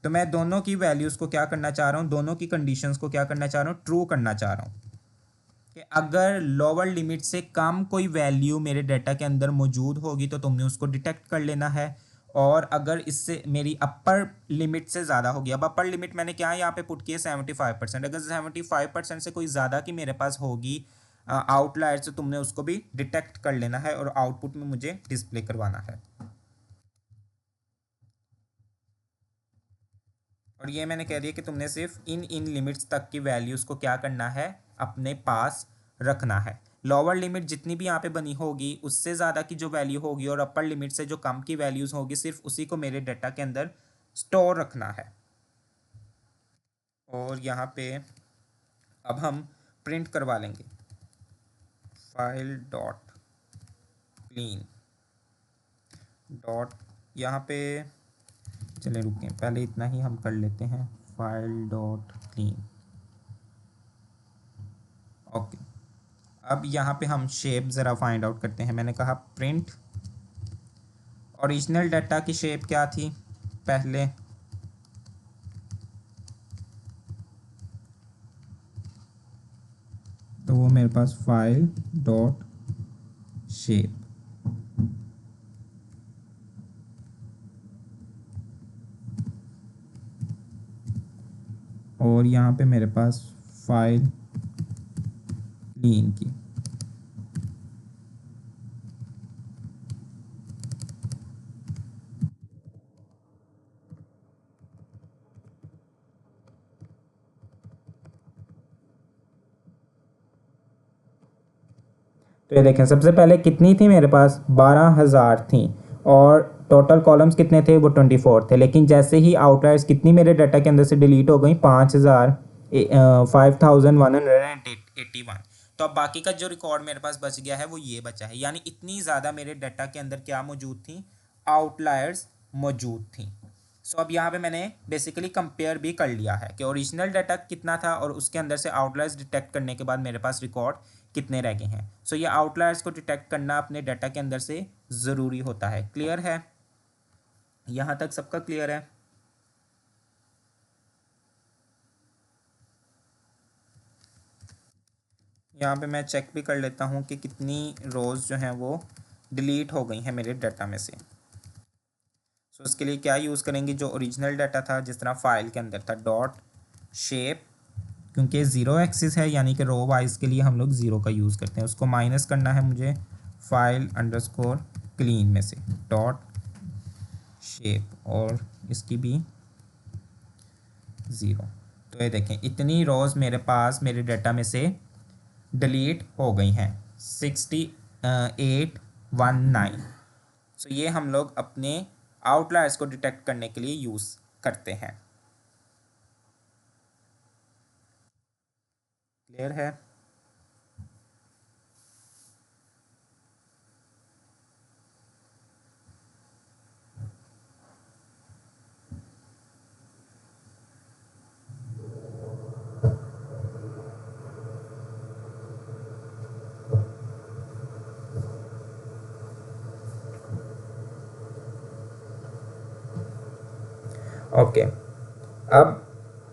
तो मैं दोनों की वैल्यूज़ को क्या करना चाह रहा हूँ, दोनों की कंडीशंस को क्या करना चाह रहा हूँ, ट्रू करना चाह रहा हूँ। कि अगर लोअर लिमिट से कम कोई वैल्यू मेरे डाटा के अंदर मौजूद होगी तो तुमने उसको डिटेक्ट कर लेना है, और अगर इससे मेरी अपर लिमिट से ज़्यादा होगी। अब अपर लिमिट मैंने क्या यहाँ पे पुट किया 75%, अगर 75% से कोई ज़्यादा की मेरे पास होगी आउटलायर से, तुमने उसको भी डिटेक्ट कर लेना है और आउटपुट में मुझे डिस्प्ले करवाना है। और ये मैंने कह दिया कि तुमने सिर्फ इन लिमिट्स तक की वैल्यूज़ को क्या करना है, अपने पास रखना है। लोअर लिमिट जितनी भी यहाँ पे बनी होगी उससे ज़्यादा की जो वैल्यू होगी और अपर लिमिट से जो कम की वैल्यूज़ होगी सिर्फ उसी को मेरे डाटा के अंदर स्टोर रखना है। और यहाँ पे अब हम प्रिंट करवा लेंगे फाइल डॉट क्लीन डॉट, यहाँ पे चलें रुकें, पहले इतना ही हम कर लेते हैं, फाइल डॉट क्लीन। ओके, अब यहाँ पे हम शेप ज़रा फाइंड आउट करते हैं। मैंने कहा प्रिंट ओरिजिनल डाटा की शेप क्या थी पहले, तो वो मेरे पास फाइल डॉट शेप, और यहाँ पे मेरे पास फाइल क्लीन की। तो ये देखें, सबसे पहले कितनी थी मेरे पास, 12,000 थी, और टोटल कॉलम्स कितने थे, वो 24 थे। लेकिन जैसे ही आउटलायर्स कितनी मेरे डाटा के अंदर से डिलीट हो गई, 5181। तो अब बाकी का जो रिकॉर्ड मेरे पास बच गया है वो ये बचा है, यानी इतनी ज़्यादा मेरे डाटा के अंदर क्या मौजूद थी, आउटलायर्स मौजूद थी। सो अब यहाँ पे मैंने बेसिकली कंपेयर भी कर लिया है कि ओरिजिनल डाटा कितना था और उसके अंदर से आउटलायर्स डिटेक्ट करने के बाद मेरे पास रिकॉर्ड कितने रह गए हैं। सो ये आउटलायर्स को डिटेक्ट करना अपने डाटा के अंदर से ज़रूरी होता है। क्लियर है, यहाँ तक सबका क्लियर है? यहाँ पे मैं चेक भी कर लेता हूँ कि कितनी रोज़ जो हैं वो डिलीट हो गई हैं मेरे डाटा में से। सो उसके लिए क्या यूज़ करेंगे, जो ओरिजिनल डाटा था जिस तरह फाइल के अंदर था, डॉट शेप, क्योंकि ज़ीरो एक्सिस है यानी कि रो वाइज के लिए हम लोग ज़ीरो का यूज़ करते हैं, उसको माइनस करना है मुझे फाइल अंडरस्कोर क्लीन में से, डॉट शेप, और इसकी भी ज़ीरो। तो ये देखें इतनी रोज़ मेरे पास मेरे डाटा में से डिलीट हो गई हैं 6819। सो ये हम लोग अपने आउटलायर्स को डिटेक्ट करने के लिए यूज़ करते हैं। क्लियर है? ओके, अब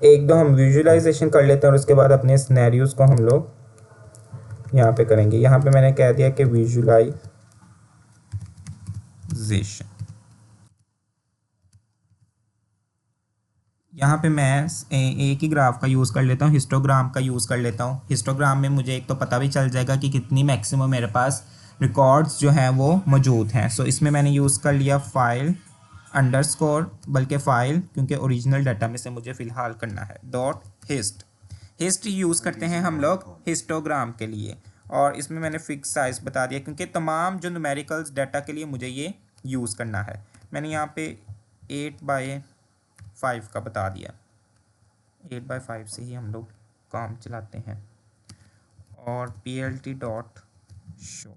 एक दो हम विजुअलाइजेशन कर लेते हैं और उसके बाद अपने सिनेरियोज को हम लोग यहाँ पे करेंगे। यहाँ पे मैंने कह दिया कि विजुअलाइजेशन। यहाँ पे मैं एक ही ग्राफ का यूज़ कर लेता हूँ, हिस्टोग्राम का यूज़ कर लेता हूँ। हिस्टोग्राम में मुझे एक तो पता भी चल जाएगा कि कितनी मैक्सिमम मेरे पास रिकॉर्ड्स जो हैं वो मौजूद हैं। सो इसमें मैंने यूज़ कर लिया फाइल अंडरस्कोर, बल्कि फ़ाइल क्योंकि ओरिजिनल डाटा में से मुझे फ़िलहाल करना है, डॉट हिस्ट यूज़ करते हैं हम लोग हिस्टोग्राम के लिए। और इसमें मैंने फ़िक्स साइज़ बता दिया क्योंकि तमाम जो न्यूमेरिकल्स डाटा के लिए मुझे ये यूज़ करना है। मैंने यहाँ पे 8/5 का बता दिया, 8/5 से ही हम लोग काम चलाते हैं। और plt.show,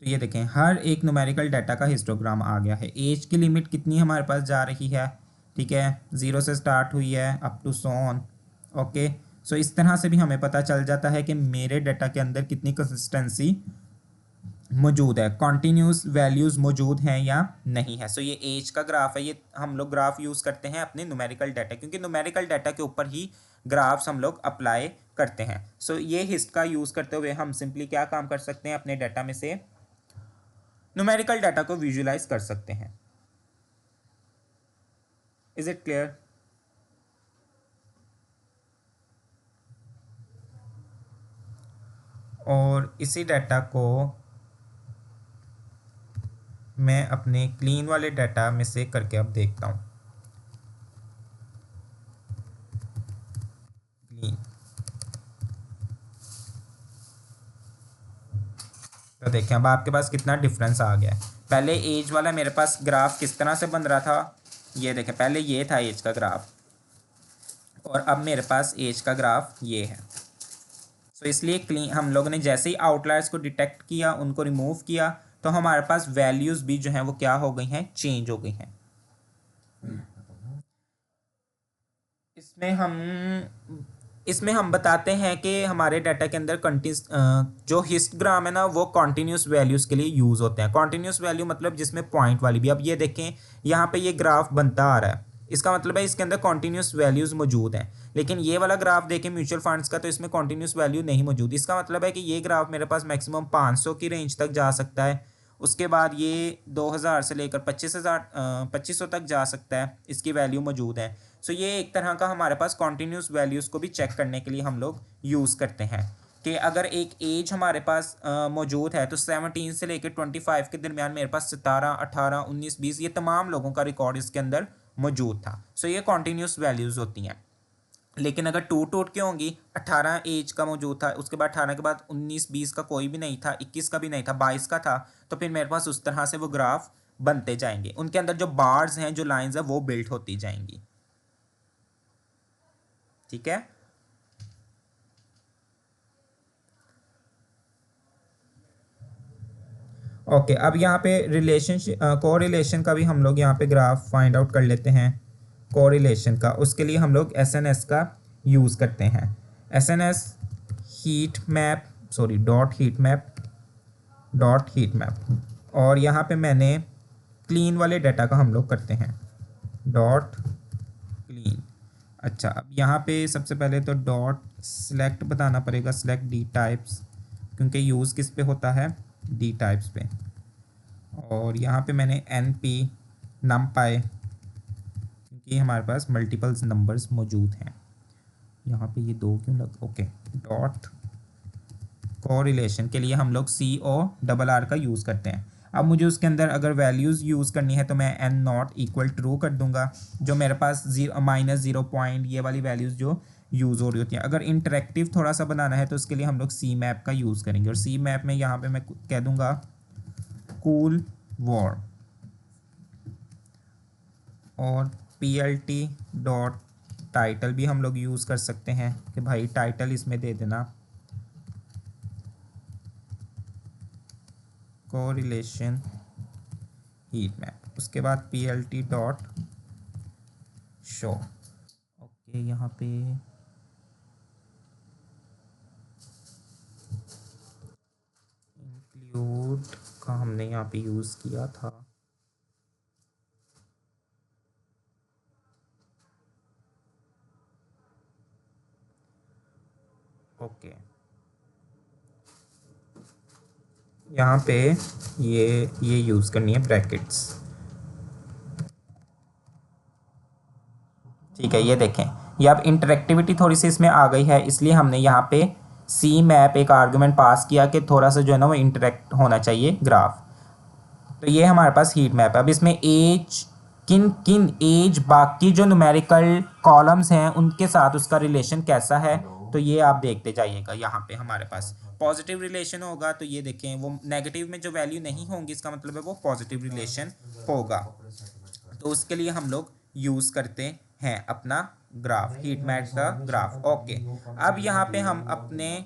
तो ये देखें हर एक न्यूमेरिकल डाटा का हिस्टोग्राम आ गया है। एज की लिमिट कितनी हमारे पास जा रही है, ठीक है, 0 से स्टार्ट हुई है up to so on. Okay, so इस तरह से भी हमें पता चल जाता है कि मेरे डाटा के अंदर कितनी कंसिस्टेंसी मौजूद है, कॉन्टीन्यूस वैल्यूज़ मौजूद हैं या नहीं है। सो ये एज का ग्राफ है, ये हम लोग ग्राफ यूज़ करते हैं अपने न्यूमेरिकल डाटा, क्योंकि न्यूमेरिकल डाटा के ऊपर ही ग्राफ्स हम लोग अप्लाई करते हैं। सो ये हिस्ट का यूज़ करते हुए हम सिंपली क्या काम कर सकते हैं, अपने डाटा में से न्यूमेरिकल डाटा को विजुअलाइज कर सकते हैं। Is it clear? और इसी डाटा को मैं अपने क्लीन वाले डाटा में से करके अब देखता हूँ। क्लीन, तो देखें अब आपके पास कितना डिफरेंस आ गया है। पहले एज वाला मेरे पास ग्राफ किस तरह से बन रहा था, ये देखें, पहले ये था एज का ग्राफ और अब मेरे पास एज का ग्राफ ये है। सो इसलिए क्लीन, हम लोगों ने जैसे ही आउटलायर्स को डिटेक्ट किया, उनको रिमूव किया, तो हमारे पास वैल्यूज़ भी जो हैं वो क्या हो गई हैं, चेंज हो गई हैं। इसमें हम बताते हैं कि हमारे डाटा के अंदर जो हिस्टोग्राम है ना वो कॉन्टीन्यूस वैल्यूज़ के लिए यूज़ होते हैं। कॉन्टीन्यूस वैल्यू मतलब जिसमें पॉइंट वाली भी। अब ये देखें यहाँ पे ये ग्राफ बनता आ रहा है, इसका मतलब है इसके अंदर कॉन्टीन्यूस वैल्यूज़ मौजूद हैं। लेकिन ये वाला ग्राफ देखें म्यूचुअल फंड्स का, तो इसमें कॉन्टीन्यूस वैल्यू नहीं मौजूद। इसका मतलब है कि ये ग्राफ मेरे पास मैक्सिमम 500 की रेंज तक जा सकता है, उसके बाद ये 2000 से लेकर 2500 तक जा सकता है, इसकी वैल्यू मौजूद है। सो ये एक तरह का हमारे पास कॉन्टीन्यूस वैल्यूज़ को भी चेक करने के लिए हम लोग यूज़ करते हैं कि अगर एक एज हमारे पास मौजूद है तो 17 से लेकर 25 के दरमियान मेरे पास 17, 18, 19, 20 ये तमाम लोगों का रिकॉर्ड इसके अंदर मौजूद था। सो ये कॉन्टीन्यूस वैल्यूज़ होती हैं। लेकिन अगर टूट के होंगी, 18 एज का मौजूद था, उसके बाद 18 के बाद 19, 20 का कोई भी नहीं था, 21 का भी नहीं था, 22 का था, तो फिर मेरे पास उस तरह से वो ग्राफ बनते जाएंगे। उनके अंदर जो बार्स हैं, जो लाइंस हैं, वो बिल्ट होती जाएंगी। ठीक है, ओके। अब यहाँ पे रिलेशनशिप कोरिलेशन का भी हम लोग यहाँ पे ग्राफ फाइंड आउट कर लेते हैं। कोरिलेशन का, उसके लिए हम लोग एसएनएस का यूज़ करते हैं। SNS heat map, sorry dot heat map. और यहाँ पे मैंने क्लीन वाले डाटा का हम लोग करते हैं, डॉट क्लीन। अच्छा, अब यहाँ पे सबसे पहले तो डॉट सेलेक्ट बताना पड़ेगा, सेलेक्ट डी टाइप्स, क्योंकि यूज़ किस पे होता है, डी टाइप्स पे। और यहाँ पे मैंने np numpy, क्योंकि हमारे पास मल्टीपल्स नंबर्स मौजूद हैं। यहाँ पे ये दो क्यों लग, ओके। डॉट कोरिलेशन के लिए हम लोग CORR का यूज़ करते हैं। अब मुझे उसके अंदर अगर वैल्यूज़ यूज़ करनी है तो मैं एन नॉट इक्वल ट्रू कर दूंगा, जो मेरे पास -0 पॉइंट ये वाली वैल्यूज़ जो यूज़ हो रही होती हैं। अगर इंटरेक्टिव थोड़ा सा बनाना है तो उसके लिए हम लोग सी मैप का यूज़ करेंगे, और सी मैप में यहाँ पे मैं कह दूंगा कूल वॉर, और PLT डॉट टाइटल भी हम लोग यूज़ कर सकते हैं कि भाई टाइटल इसमें दे देना कोरिलेशन हीट मैप। उसके बाद PLT डॉट शो। ओके, यहाँ पे इंक्लूड का हमने यहाँ पे यूज़ किया था। ओके, यहाँ पे ये यूज़ करनी है ब्रैकेट्स। ठीक है, ये देखें, ये अब इंटरेक्टिविटी थोड़ी सी इसमें आ गई है, इसलिए हमने यहाँ पे सी मैप एक आर्गुमेंट पास किया कि थोड़ा सा जो है ना वो इंटरेक्ट होना चाहिए ग्राफ। तो ये हमारे पास हीट मैप है। अब इसमें एज किन किन एज बाकी जो न्यूमेरिकल कॉलम्स हैं उनके साथ उसका रिलेशन कैसा है, तो ये आप देखते जाइएगा। यहाँ पे हमारे पास पॉजिटिव रिलेशन होगा, तो ये देखें वो नेगेटिव में जो वैल्यू नहीं होंगी इसका मतलब है वो पॉजिटिव रिलेशन होगा। तो उसके लिए हम लोग यूज़ करते हैं अपना ग्राफ, हीट मैप का ग्राफ। ओके, अब यहाँ पे हम अपने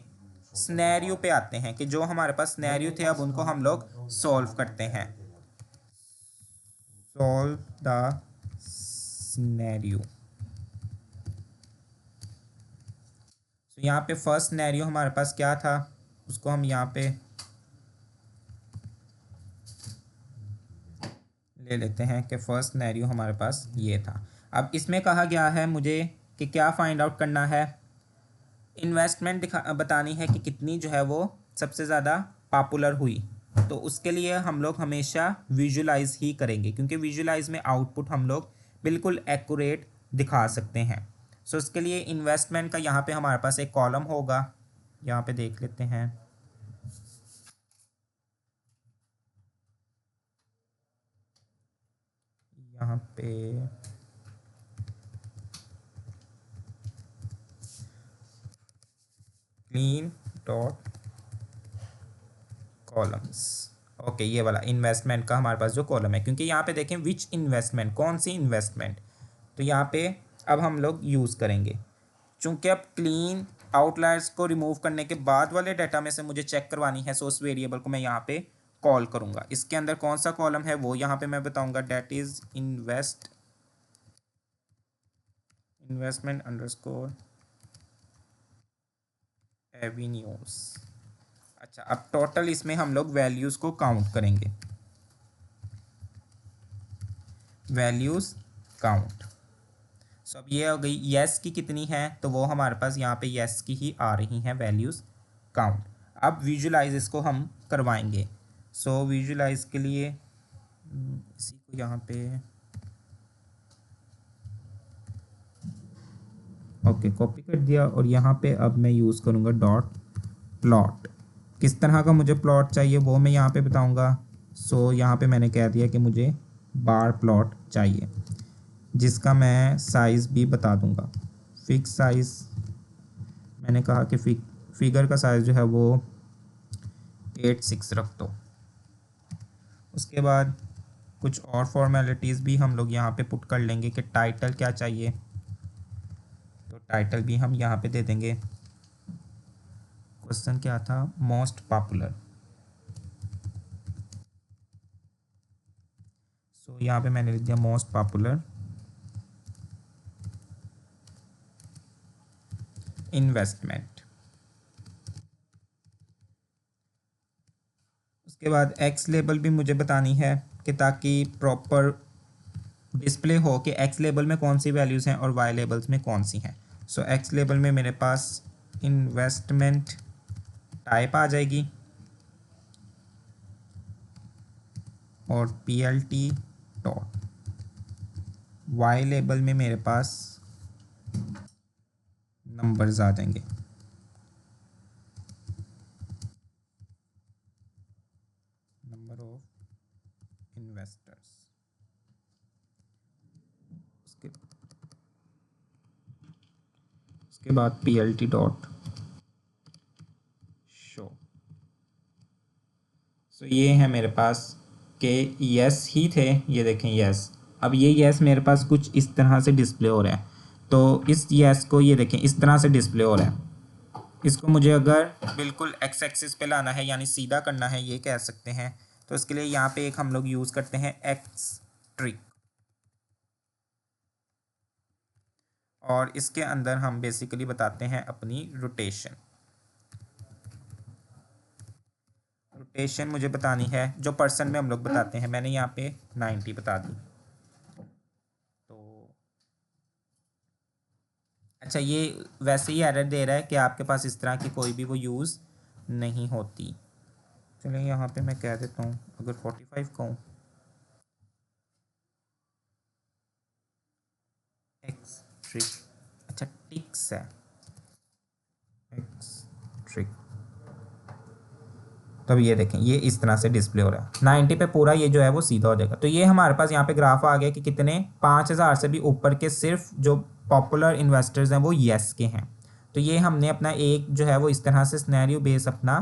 स्नैरियो पे आते हैं कि जो हमारे पास स्नैरियो थे अब उनको हम लोग सॉल्व करते हैं। Solve the scenario. तो यहाँ पे फर्स्ट स्नैरियो हमारे पास क्या था, उसको हम यहाँ पे ले लेते हैं कि फर्स्ट स्नैरियो हमारे पास ये था। अब इसमें कहा गया है मुझे कि क्या फाइंड आउट करना है, इन्वेस्टमेंट बतानी है कि कितनी जो है वो सबसे ज़्यादा पॉपुलर हुई। तो उसके लिए हम लोग हमेशा विजुलाइज ही करेंगे, क्योंकि विजुलाइज में आउटपुट हम लोग बिल्कुल एक्यूरेट दिखा सकते हैं। सो इसके लिए इन्वेस्टमेंट का यहाँ पे हमारे पास एक कॉलम होगा, यहाँ पे देख लेते हैं। यहाँ पे क्लीन डॉट कॉलम्स। ओके, ये वाला इन्वेस्टमेंट का हमारे पास जो कॉलम है, क्योंकि यहाँ पे देखें विच इन्वेस्टमेंट, कौन सी इन्वेस्टमेंट, तो यहाँ पे अब हम लोग यूज़ करेंगे। चूंकि अब क्लीन आउटलायर्स को रिमूव करने के बाद वाले डाटा में से मुझे चेक करवानी है, सोर्स वेरिएबल को मैं यहाँ पे कॉल करूँगा। इसके अंदर कौन सा कॉलम है वो यहाँ पे मैं बताऊँगा, that is investment underscore avenues. अच्छा, अब टोटल इसमें हम लोग वैल्यूज़ को काउंट करेंगे, वैल्यूज़ काउंट। सो अब ये हो गई येस की कितनी है, तो वो हमारे पास यहाँ पे येस की ही आ रही हैं वैल्यूज़ काउंट। अब विजुलाइज इसको हम करवाएंगे। सो विजुलाइज के लिए इसी को यहाँ पे ओके कॉपी कर दिया, और यहाँ पे अब मैं यूज़ करूँगा डॉट प्लॉट। किस तरह का मुझे प्लॉट चाहिए वो मैं यहाँ पे बताऊँगा। सो यहाँ पे मैंने कह दिया कि मुझे बार प्लॉट चाहिए, जिसका मैं साइज़ भी बता दूँगा। फिक्स साइज़ मैंने कहा कि फिगर का साइज़ जो है वो 8 6 रख दो। उसके बाद कुछ और फॉर्मेलिटीज़ भी हम लोग यहाँ पे पुट कर लेंगे कि टाइटल क्या चाहिए, तो टाइटल भी हम यहाँ पे दे देंगे। क्वेश्चन क्या था, मोस्ट पॉपुलर। सो यहाँ पे मैंने लिख दिया मोस्ट पॉपुलर इन्वेस्टमेंट। उसके बाद एक्स लेबल भी मुझे बतानी है कि ताकि प्रॉपर डिस्प्ले हो कि एक्स लेबल में कौन सी वैल्यूज़ हैं और वाई लेबल्स में कौन सी हैं। सो एक्स लेबल में मेरे पास इन्वेस्टमेंट टाइप आ जाएगी, और PLT डॉट। वाई लेबल में मेरे पास नंबर्स आ जाएंगे, नंबर ऑफ उसके बाद PLT डॉट शो। सो ये है मेरे पास के यस ही थे, ये देखें यस। अब ये यस मेरे पास कुछ इस तरह से डिस्प्ले हो रहा है, तो इस यस को ये देखें इस तरह से डिस्प्ले हो रहा है। इसको मुझे अगर बिल्कुल एक्स एक्सिस पे लाना है यानी सीधा करना है ये कह सकते हैं, तो इसके लिए यहाँ पे एक हम लोग यूज़ करते हैं एक्स ट्रिक, और इसके अंदर हम बेसिकली बताते हैं अपनी रोटेशन। रोटेशन मुझे बतानी है जो परसेंट में हम लोग बताते हैं, मैंने यहाँ पे 90 बता दी। तो अच्छा, ये वैसे ही एरर दे रहा है कि आपके पास इस तरह की कोई भी वो यूज़ नहीं होती। चलिए यहाँ पे मैं कह देता हूँ, अगर 45 कहूँ एक्स ट्रिक, अच्छा टिक्स है एक्स ट्रिक, तब ये देखें ये इस तरह से डिस्प्ले हो रहा है 90 पे, पूरा ये जो है वो सीधा हो जाएगा। तो ये हमारे पास यहाँ पे ग्राफ आ गया कि कितने 5000 से भी ऊपर के सिर्फ जो पॉपुलर इन्वेस्टर्स हैं वो येस के हैं। तो ये हमने अपना एक जो है वो इस तरह से सिनेरियो बेस अपना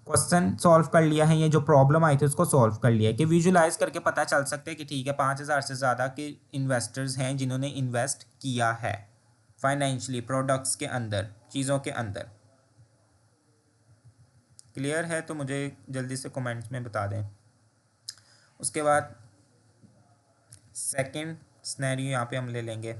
क्वेश्चन सॉल्व कर लिया है। ये जो प्रॉब्लम आई थी उसको सॉल्व कर लिया है कि विजुलाइज करके पता चल सकते हैं कि ठीक है 5000 से ज़्यादा के इन्वेस्टर्स हैं जिन्होंने इन्वेस्ट किया है फाइनेंशियली प्रोडक्ट्स के अंदर, चीज़ों के अंदर। क्लियर है तो मुझे जल्दी से कमेंट्स में बता दें। उसके बाद सेकंड सिनेरियो यहाँ पे हम ले लेंगे।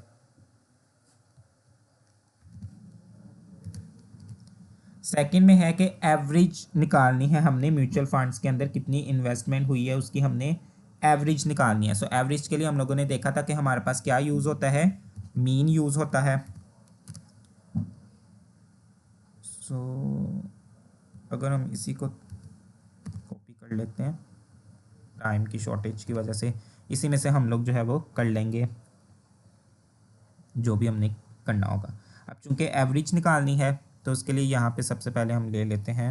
सेकंड में है कि एवरेज निकालनी है हमने, म्यूचुअल फंड्स के अंदर कितनी इन्वेस्टमेंट हुई है उसकी हमने एवरेज निकालनी है। सो एवरेज के लिए हम लोगों ने देखा था कि हमारे पास क्या यूज़ होता है, मीन यूज़ होता है। सो अगर हम इसी को कॉपी कर लेते हैं टाइम की शॉर्टेज की वजह से, इसी में से हम लोग जो है वो कर लेंगे जो भी हमने करना होगा। अब चूंकि एवरेज निकालनी है तो उसके लिए यहाँ पे सबसे पहले हम ले लेते हैं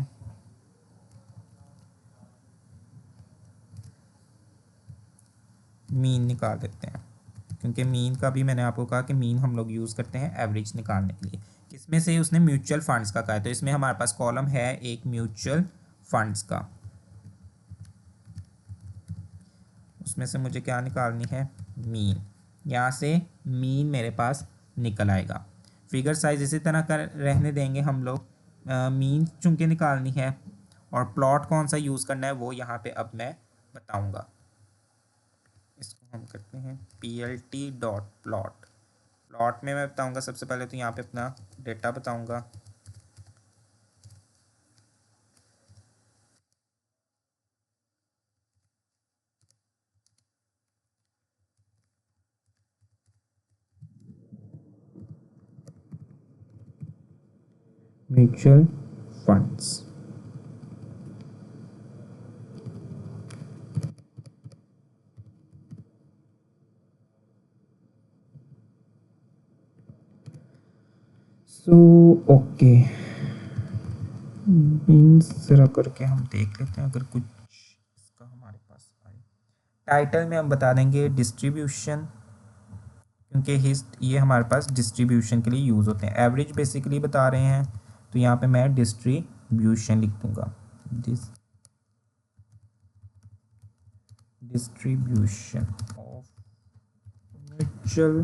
मीन निकाल देते हैं, क्योंकि मीन का भी मैंने आपको कहा कि मीन हम लोग यूज़ करते हैं एवरेज निकालने के लिए। किसमें से उसने म्यूचुअल फंड्स का कहा है, तो इसमें हमारे पास कॉलम है एक म्यूचुअल फंड्स का, उसमें से मुझे क्या निकालनी है मीन। यहाँ से मीन मेरे पास निकल आएगा। फिगर साइज इसी तरह कर रहने देंगे हम लोग, मीन चूंकि निकालनी है, और प्लॉट कौन सा यूज़ करना है वो यहाँ पे अब मैं बताऊँगा। इसको हम करते हैं PLT डॉट प्लॉट। प्लॉट में मैं बताऊँगा सबसे पहले तो यहाँ पे अपना डेटा बताऊँगा। Mutual funds, so okay means ज़रा करके हम देख लेते हैं अगर कुछ इसका हमारे पास आए। टाइटल में हम बता देंगे डिस्ट्रीब्यूशन, क्योंकि हिस्ट ये हमारे पास डिस्ट्रीब्यूशन के लिए यूज़ होते हैं। एवरेज बेसिकली बता रहे हैं तो यहाँ पे मैं डिस्ट्रीब्यूशन लिख दूँगा, distribution of mutual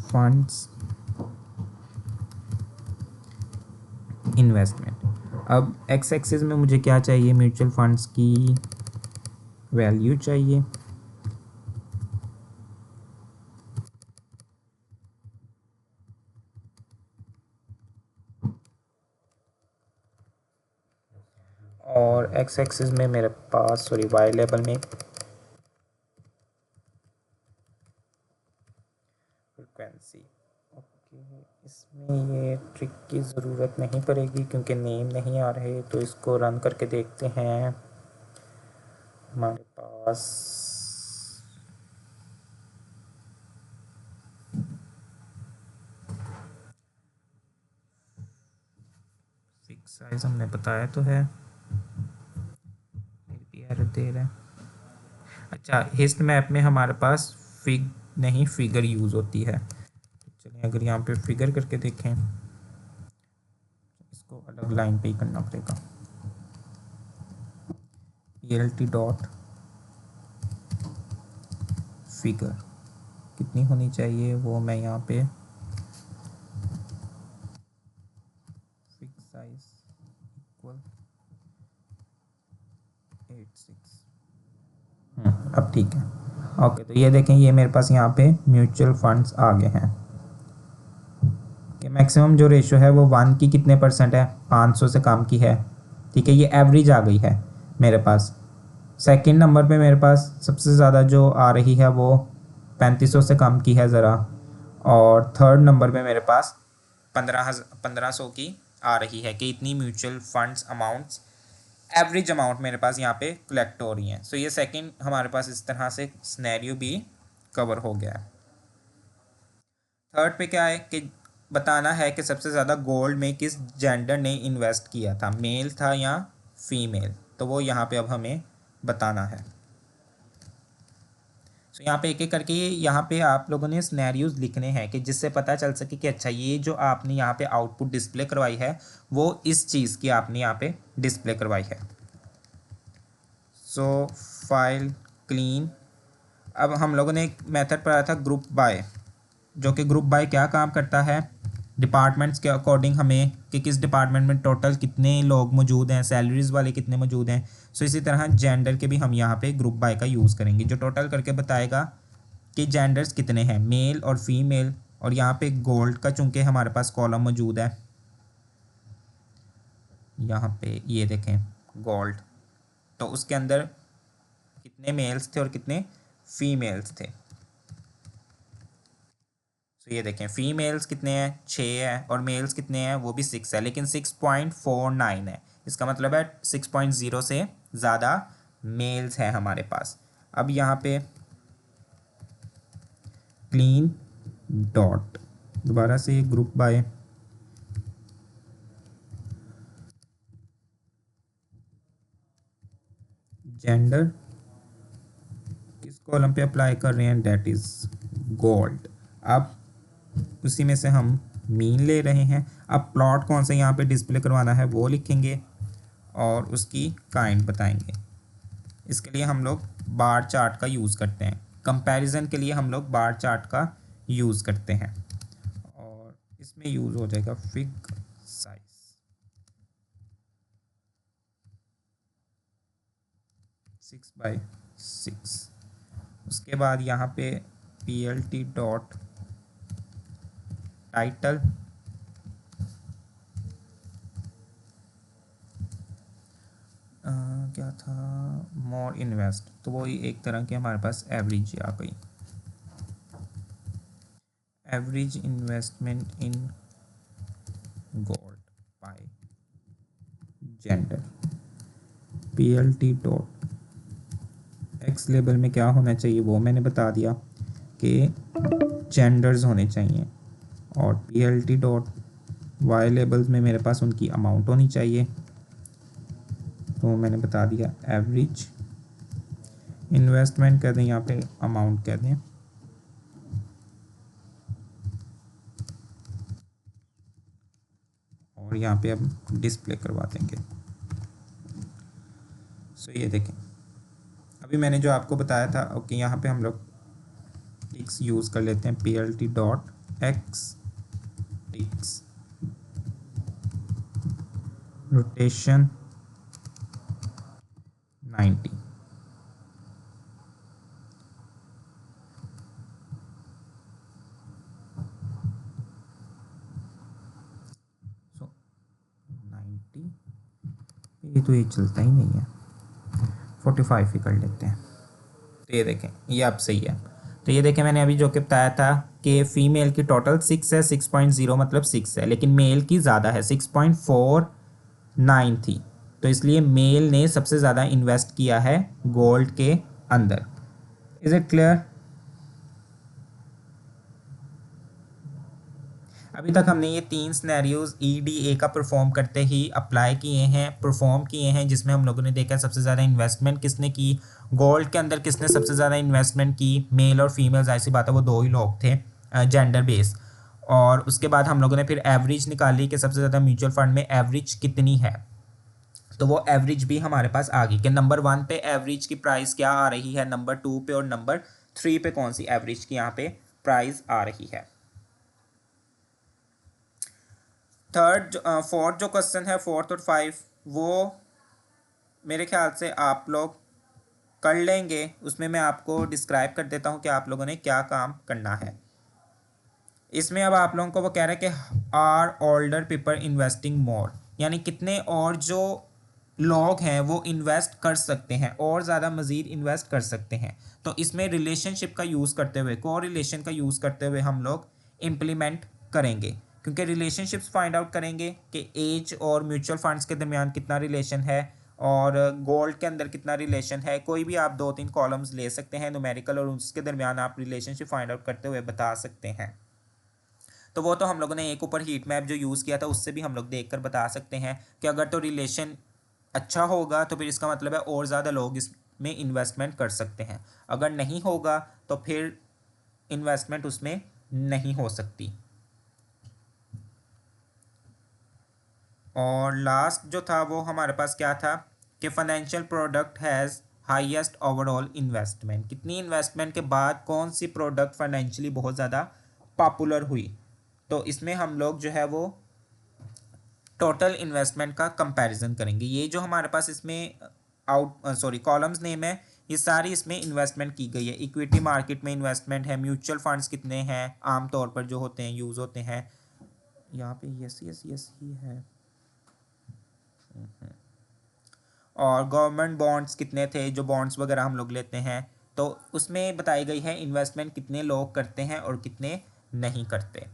funds investment. अब एक्स एक्सिस में मुझे क्या चाहिए, म्यूचुअल फंड्स की वैल्यू चाहिए, और एक्स एक्सिस में मेरे पास सॉरी वाई लेवल में फ्रिक्वेंसी। ओके, इसमें ये ट्रिक की ज़रूरत नहीं पड़ेगी क्योंकि नेम नहीं आ रहे, तो इसको रन करके देखते हैं। हमारे पास फिक्स साइज हमने बताया तो है, फिर भी एरर दे रहा है। अच्छा, हिस्ट मैप में हमारे पास फिग नहीं फिगर यूज़ होती है, चलिए अगर यहाँ पे फिगर करके देखें, इसको अलग लाइन पे ही करना पड़ेगा। PLT डॉट फिगर कितनी होनी चाहिए वो मैं यहाँ पे फिक्स साइज इक्वल 86। अब ठीक है। ओके, तो ये देखें, ये मेरे पास यहाँ पे म्यूचुअल फंड्स आ गए हैं कि मैक्सिमम जो रेशो है वो 1 की कितने % है, 500 से कम की है। ठीक है, ये एवरेज आ गई है मेरे पास। सेकंड नंबर पे मेरे पास सबसे ज़्यादा जो आ रही है वो 3500 से कम की है ज़रा, और थर्ड नंबर पे मेरे पास 1500 की आ रही है कि इतनी mutual funds amounts average amount मेरे पास यहाँ पे कलेक्ट हो रही हैं। सो ये सेकंड हमारे पास इस तरह से सिनेरियो भी कवर हो गया है। थर्ड पे क्या है कि बताना है कि सबसे ज़्यादा गोल्ड में किस जेंडर ने इन्वेस्ट किया था, मेल था या फीमेल, तो वो यहाँ पे अब हमें बताना है। सो यहाँ पे एक एक करके यहाँ पे आप लोगों ने सिनेरियोज लिखने हैं कि जिससे पता चल सके कि अच्छा ये जो आपने यहाँ पे आउटपुट डिस्प्ले करवाई है वो इस चीज़ की आपने यहाँ पे डिस्प्ले करवाई है। सो फाइल क्लीन। अब हम लोगों ने एक मेथड पढ़ा था ग्रुप बाय, जो कि ग्रुप बाय क्या काम करता है, डिपार्टमेंट्स के अकॉर्डिंग हमें कि किस डिपार्टमेंट में टोटल कितने लोग मौजूद हैं, सैलरीज वाले कितने मौजूद हैं। सो इसी तरह जेंडर के भी हम यहाँ पे ग्रुप बाय का यूज़ करेंगे जो टोटल करके बताएगा कि जेंडर्स कितने हैं, मेल और फीमेल। और यहाँ पे गोल्ड का चूँकि हमारे पास कॉलम मौजूद है, यहाँ पे ये देखें गोल्ड, तो उसके अंदर कितने मेल्स थे और कितने फीमेल्स थे। तो ये देखें फीमेल्स कितने हैं, 6 है, और मेल्स कितने हैं वो भी 6 है, लेकिन 6.49 है। इसका मतलब है 6.0 से ज़्यादा मेल्स हैं हमारे पास। अब यहाँ पे क्लीन डॉट दोबारा से ग्रुप बाय जेंडर किस कॉलम पे अप्लाई कर रहे हैं, डेट इज़ गोल्ड। अब उसी में से हम मीन ले रहे हैं। अब प्लॉट कौन सा यहाँ पे डिस्प्ले करवाना है वो लिखेंगे और उसकी काइंड बताएंगे। इसके लिए हम लोग बार चार्ट का यूज़ करते हैं, कंपैरिजन के लिए हम लोग बार चार्ट का यूज़ करते हैं, और इसमें यूज़ हो जाएगा फिग साइज 6/6। उसके बाद यहाँ पे PLT डॉट टाइटल क्या था, मोर इन्वेस्ट, तो वही एक तरह की हमारे पास एवरेज आ गई, average investment in gold by gender. PLT dot x label में क्या होना चाहिए वो मैंने बता दिया कि जेंडर्स होने चाहिए, और PLT डॉट वाई लेबल्स में मेरे पास उनकी अमाउंट होनी चाहिए, तो मैंने बता दिया एवरेज इन्वेस्टमेंट कह दें, यहाँ पे अमाउंट कह दें, और यहाँ पे अब डिस्प्ले करवा देंगे। सो ये देखें अभी मैंने जो आपको बताया था, ओके यहाँ पे हम लोग एक्स यूज़ कर लेते हैं, PLT डॉट एक्स रोटेशन 90। सो 90 ये तो ये चलता ही नहीं है, 45 ही कर लेते हैं। तो ये देखें ये अब सही है। तो ये देखें मैंने अभी जो कि बताया था कि फ़ीमेल की टोटल 6 है, 6.0 मतलब 6 है, लेकिन मेल की ज़्यादा है, 6.49 थी, तो इसलिए मेल ने सबसे ज़्यादा इन्वेस्ट किया है गोल्ड के अंदर। Is it clear? अभी तक हमने ये 3 सिनेरियोज EDA का परफॉर्म करते ही अप्लाई किए हैं, परफॉर्म किए हैं, जिसमें हम लोगों ने देखा सबसे ज़्यादा इन्वेस्टमेंट किसने की, गोल्ड के अंदर किसने सबसे ज़्यादा इन्वेस्टमेंट की, मेल और फीमेल, जाहिर सी बात है वो 2 ही लोग थे जेंडर बेस। और उसके बाद हम लोगों ने फिर एवरेज निकाली कि सबसे ज़्यादा म्यूचुअल फंड में एवरेज कितनी है, तो वो एवरेज भी हमारे पास आ गई कि नंबर 1 पे एवरेज की प्राइस क्या आ रही है, नंबर 2 पे और नंबर 3 पे कौन सी एवरेज की यहाँ पे प्राइस आ रही है। फोर्थ जो क्वेश्चन है, 4 और 5, वो मेरे ख्याल से आप लोग कर लेंगे। उसमें मैं आपको डिस्क्राइब कर देता हूँ कि आप लोगों ने क्या काम करना है। इसमें अब आप लोगों को वो कह रहे हैं कि are older people investing more, यानी कितने और जो लोग हैं वो इन्वेस्ट कर सकते हैं और ज़्यादा मज़ीद इन्वेस्ट कर सकते हैं। तो इसमें रिलेशनशिप का यूज़ करते हुए, कोरिलेशन का यूज़ करते हुए हम लोग इम्प्लीमेंट करेंगे, क्योंकि रिलेशनशिप्स फाइंड आउट करेंगे कि एज और म्यूचुअल फंड्स के दरमियान कितना रिलेशन है और गोल्ड के अंदर कितना रिलेशन है। कोई भी आप 2-3 कॉलम्स ले सकते हैं न्यूमेरिकल, और उसके दरमियान आप रिलेशनशिप फाइंड आउट करते हुए बता सकते हैं। तो वो तो हम लोगों ने एक ऊपर हीट मैप जो यूज़ किया था उससे भी हम लोग देखकर बता सकते हैं कि अगर तो रिलेशन अच्छा होगा तो फिर इसका मतलब है और ज़्यादा लोग इसमें इन्वेस्टमेंट कर सकते हैं, अगर नहीं होगा तो फिर इन्वेस्टमेंट उसमें नहीं हो सकती। और लास्ट जो था वो हमारे पास क्या था कि financial product has highest overall investment, कितनी इन्वेस्टमेंट के बाद कौन सी प्रोडक्ट फाइनेंशियली बहुत ज़्यादा पॉपुलर हुई। तो इसमें हम लोग जो है वो टोटल इन्वेस्टमेंट का कंपैरिजन करेंगे। ये जो हमारे पास इसमें कॉलम्स नेम है, ये सारी इसमें इन्वेस्टमेंट की गई है। इक्विटी मार्केट में इन्वेस्टमेंट है, म्यूचुअल फंड्स कितने हैं आमतौर पर जो होते हैं यूज़ होते हैं, यहाँ पे यस यस यस ही है, और गवर्नमेंट बॉन्ड्स कितने थे जो बॉन्ड्स वगैरह हम लोग लेते हैं, तो उसमें बताई गई है इन्वेस्टमेंट कितने लोग करते हैं और कितने नहीं करते।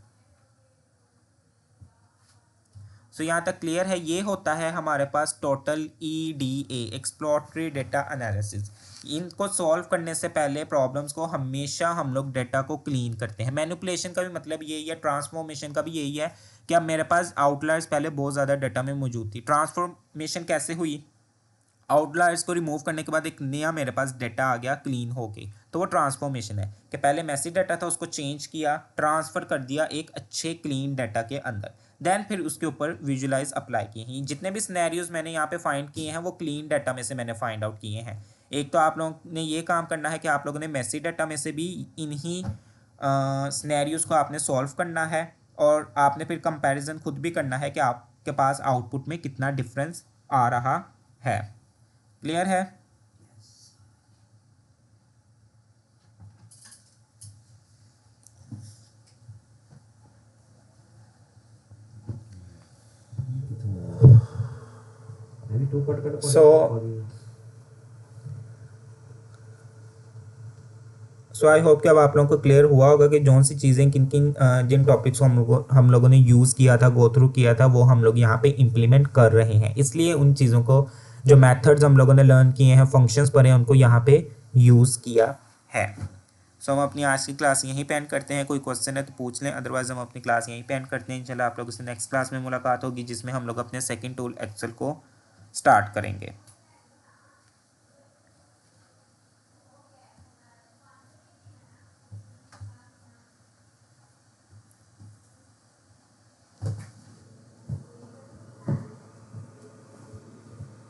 सो यहाँ तक क्लियर है। ये होता है हमारे पास total EDA, exploratory data analysis. इनको सॉल्व करने से पहले प्रॉब्लम्स को हमेशा हम लोग डेटा को क्लीन करते हैं। मैनिपुलेशन का भी मतलब यही है, ट्रांसफॉर्मेशन का भी यही है कि अब मेरे पास आउटलायर्स पहले बहुत ज़्यादा डेटा में मौजूद थी। ट्रांसफॉर्मेशन कैसे हुई, आउटलायर्स को रिमूव करने के बाद एक नया मेरे पास डाटा आ गया क्लीन हो गई, तो वो ट्रांसफॉर्मेशन है कि पहले मैसी डाटा था उसको चेंज किया, ट्रांसफ़र कर दिया एक अच्छे क्लीन डाटा के अंदर, देन फिर उसके ऊपर विजुलाइज अप्लाई किए हैं। जितने भी सिनेरियोज मैंने यहाँ पे फाइंड किए हैं वो क्लीन डाटा में से मैंने फाइंड आउट किए हैं। एक तो आप लोगों ने ये काम करना है कि आप लोगों ने मैसी डाटा में से भी इन्हीं सिनेरियोज को आपने सॉल्व करना है, और आपने फिर कंपैरिजन खुद भी करना है कि आपके पास आउटपुट में कितना डिफरेंस आ रहा है। क्लियर है? सो आई होप कि अब आप लोगों को क्लियर हुआ होगा कि जौन सी चीज़ें किन किन जिन टॉपिक्स को हम लोगों ने यूज़ किया था, गो थ्रू किया था, वो हम लोग यहाँ पे इम्प्लीमेंट कर रहे हैं। इसलिए उन चीज़ों को, जो मेथड्स हम लोगों ने लर्न किए हैं, फंक्शंस पढ़े हैं, उनको यहाँ पे यूज़ किया है। सो हम अपनी आज की क्लास यहीं पे एंड करते हैं। कोई क्वेश्चन है तो पूछ लें, अदरवाइज हम अपनी क्लास यहीं पे एंड करते हैं। इंशाल्लाह आप लोगों से नेक्स्ट क्लास में मुलाकात होगी जिसमें हम लोग अपने सेकंड टूल एक्सेल को स्टार्ट करेंगे।